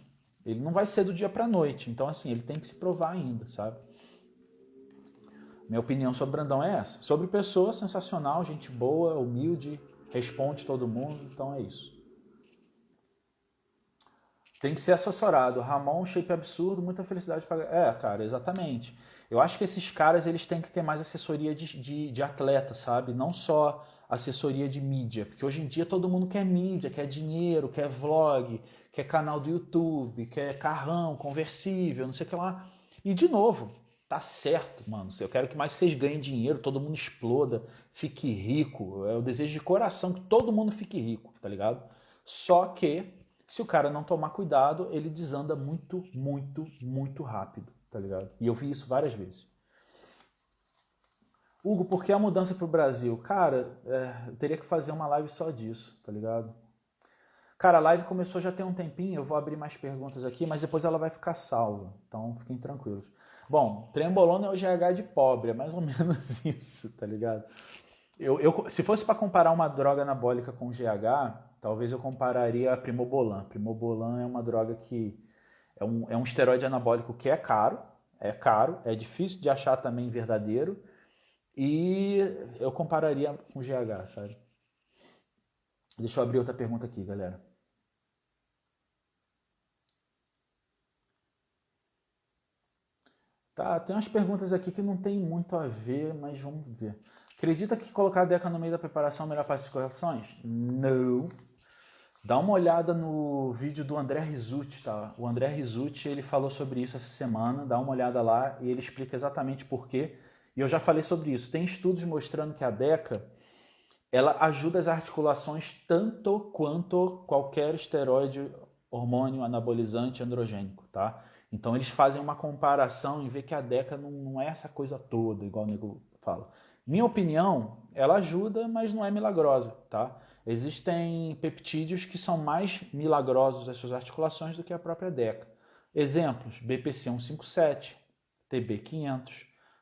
Ele não vai ser do dia para noite. Então, assim, ele tem que se provar ainda, sabe? Minha opinião sobre o Brandão é essa. Sobre pessoa, sensacional, gente boa, humilde, responde todo mundo, então é isso. Tem que ser assessorado. Ramon, shape absurdo, muita felicidade para. Cara, exatamente. Eu acho que esses caras eles têm que ter mais assessoria de atleta, sabe? Não só assessoria de mídia. Porque hoje em dia todo mundo quer mídia, quer dinheiro, quer vlog, quer canal do YouTube, quer carrão, conversível, não sei o que lá. E de novo, tá certo, mano. Eu quero que mais vocês ganhem dinheiro, todo mundo exploda, fique rico. É o desejo de coração que todo mundo fique rico, tá ligado? Só que se o cara não tomar cuidado, ele desanda muito, muito, muito rápido, tá ligado? E eu vi isso várias vezes. Hugo, por que a mudança pro Brasil? Cara, eu teria que fazer uma live só disso, tá ligado? Cara, a live começou já tem um tempinho, eu vou abrir mais perguntas aqui, mas depois ela vai ficar salva, então fiquem tranquilos. Bom, trembolona é o GH de pobre, é mais ou menos isso, tá ligado? Se fosse para comparar uma droga anabólica com GH, talvez eu compararia a Primobolan. Primobolan é uma droga que é um esteroide anabólico que é caro, é difícil de achar também verdadeiro, e eu compararia com GH, sabe? Deixa eu abrir outra pergunta aqui, galera. Tá, tem umas perguntas aqui que não tem muito a ver, mas vamos ver. Acredita que colocar a DECA no meio da preparação é melhor para as correções? Não. Dá uma olhada no vídeo do André Rizzuti, tá? O André Rizzuti, ele falou sobre isso essa semana, dá uma olhada lá e ele explica exatamente por quê. E eu já falei sobre isso. Tem estudos mostrando que a DECA, ela ajuda as articulações tanto quanto qualquer esteroide hormônio anabolizante androgênico, tá? Então eles fazem uma comparação e vê que a DECA não é essa coisa toda, igual o nego fala. Minha opinião, ela ajuda, mas não é milagrosa, tá? Existem peptídeos que são mais milagrosos às suas articulações do que a própria DECA. Exemplos, BPC 157, TB500,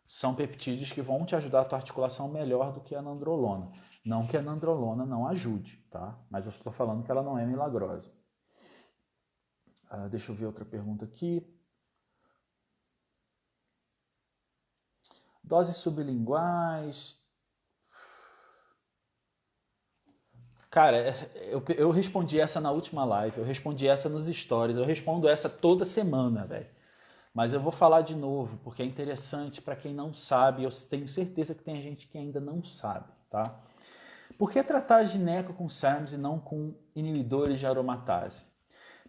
são peptídeos que vão te ajudar a tua articulação melhor do que a nandrolona. Não que a nandrolona não ajude, tá? Mas eu estou falando que ela não é milagrosa. Deixa eu ver outra pergunta aqui. Doses sublinguais. Cara, eu respondi essa na última live, eu respondi essa nos stories, eu respondo essa toda semana, velho. Mas eu vou falar de novo, porque é interessante para quem não sabe, eu tenho certeza que tem gente que ainda não sabe, tá? Por que tratar gineco com SERMs e não com inibidores de aromatase?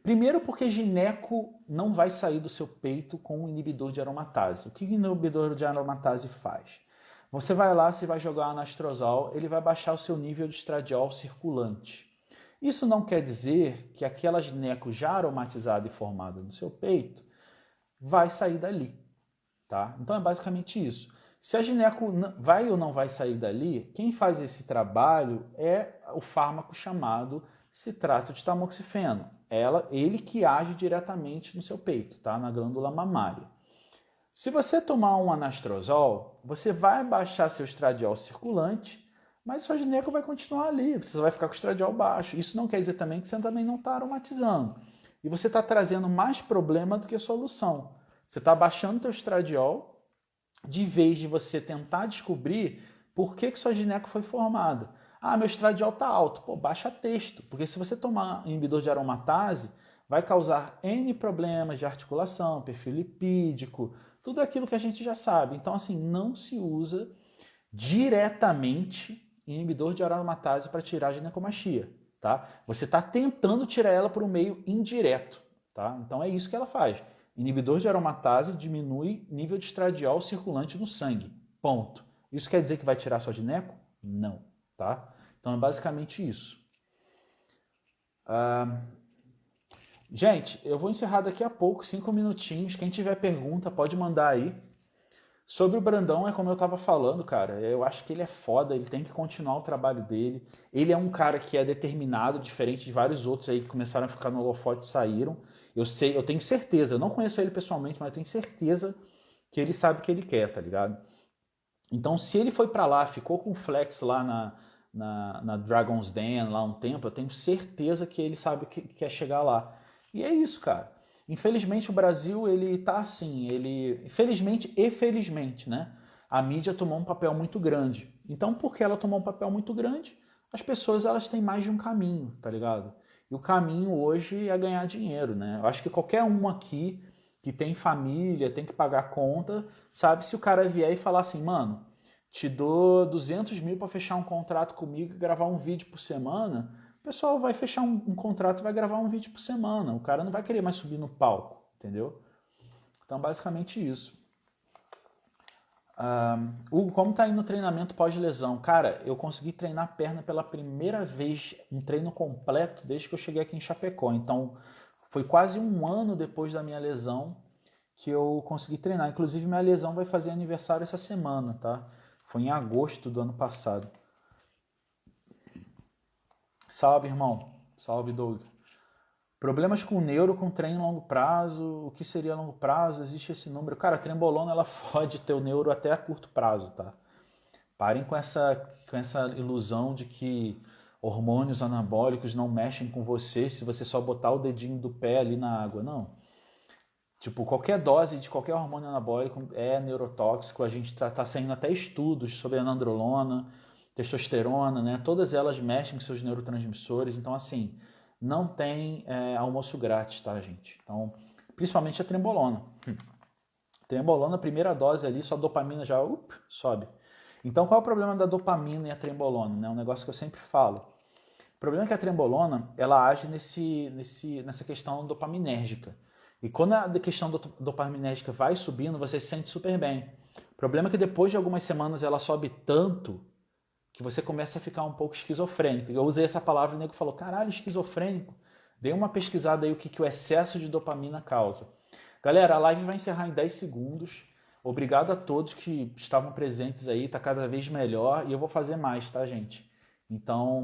Primeiro porque gineco não vai sair do seu peito com um inibidor de aromatase. O que o inibidor de aromatase faz? Você vai lá, você vai jogar anastrozol, ele vai baixar o seu nível de estradiol circulante. Isso não quer dizer que aquela gineco já aromatizada e formada no seu peito vai sair dali, tá? Então é basicamente isso. Se a gineco vai ou não vai sair dali, quem faz esse trabalho é o fármaco chamado citrato de tamoxifeno. Ele que age diretamente no seu peito, tá? Na glândula mamária. Se você tomar um anastrozol, você vai baixar seu estradiol circulante, mas sua gineco vai continuar ali, você vai ficar com o estradiol baixo. Isso não quer dizer também que você também não está aromatizando. E você está trazendo mais problema do que solução. Você está baixando seu estradiol, de vez de você tentar descobrir por que sua gineco foi formada. Meu estradiol está alto. Pô, baixa texto, porque se você tomar inibidor de aromatase, vai causar N problemas de articulação, perfil lipídico, tudo aquilo que a gente já sabe. Então, assim, não se usa diretamente inibidor de aromatase para tirar a ginecomastia, tá? Você está tentando tirar ela por um meio indireto, tá? Então é isso que ela faz. Inibidor de aromatase diminui nível de estradiol circulante no sangue. Ponto. Isso quer dizer que vai tirar sua gineco? Não, tá? Então é basicamente isso. Gente, eu vou encerrar daqui a pouco, 5 minutinhos. Quem tiver pergunta pode mandar aí. Sobre o Brandão, é como eu estava falando, cara. Eu acho que ele é foda, ele tem que continuar o trabalho dele. Ele é um cara que é determinado, diferente de vários outros aí que começaram a ficar no holofote e saíram. Eu tenho certeza, eu não conheço ele pessoalmente, mas eu tenho certeza que ele sabe o que ele quer, tá ligado? Então, se ele foi para lá, ficou com o Flex lá na Dragon's Den lá um tempo, eu tenho certeza que ele sabe que quer chegar lá. E é isso, cara. Infelizmente o Brasil, ele tá assim, infelizmente e felizmente, né? A mídia tomou um papel muito grande. Então, porque ela tomou um papel muito grande, as pessoas elas têm mais de um caminho, tá ligado? E o caminho hoje é ganhar dinheiro, né? Eu acho que qualquer um aqui que tem família, tem que pagar conta, sabe? Se o cara vier e falar assim, mano, te dou 200 mil para fechar um contrato comigo e gravar um vídeo por semana, o pessoal vai fechar um contrato e vai gravar um vídeo por semana. O cara não vai querer mais subir no palco, entendeu? Então, basicamente isso. Hugo, como tá indo o treinamento pós-lesão? Cara, eu consegui treinar a perna pela primeira vez, um treino completo, desde que eu cheguei aqui em Chapecó. Então, foi quase um ano depois da minha lesão que eu consegui treinar. Inclusive, minha lesão vai fazer aniversário essa semana, tá? Foi em agosto do ano passado. Salve, irmão. Salve, Doug. Problemas com neuro, com treino a longo prazo. O que seria a longo prazo? Existe esse número. Cara, a trembolona, ela fode teu neuro até a curto prazo, tá? Parem com essa ilusão de que hormônios anabólicos não mexem com você se você só botar o dedinho do pé ali na água. Não. Tipo, qualquer dose de qualquer hormônio anabólico é neurotóxico. A gente tá saindo até estudos sobre a nandrolona, testosterona, né? Todas elas mexem com seus neurotransmissores. Então, assim, não tem almoço grátis, tá, gente? Então, principalmente a trembolona. Trembolona, primeira dose ali, só a dopamina já sobe. Então, qual é o problema da dopamina e a trembolona? Né? Um negócio que eu sempre falo. O problema é que a trembolona, ela age nessa questão dopaminérgica. E quando a questão dopaminérgica vai subindo, você se sente super bem. O problema é que depois de algumas semanas ela sobe tanto que você começa a ficar um pouco esquizofrênico. Eu usei essa palavra e o nego falou, caralho, esquizofrênico. Dê uma pesquisada aí o que o excesso de dopamina causa. Galera, a live vai encerrar em 10 segundos. Obrigado a todos que estavam presentes aí, tá cada vez melhor e eu vou fazer mais, tá, gente? Então,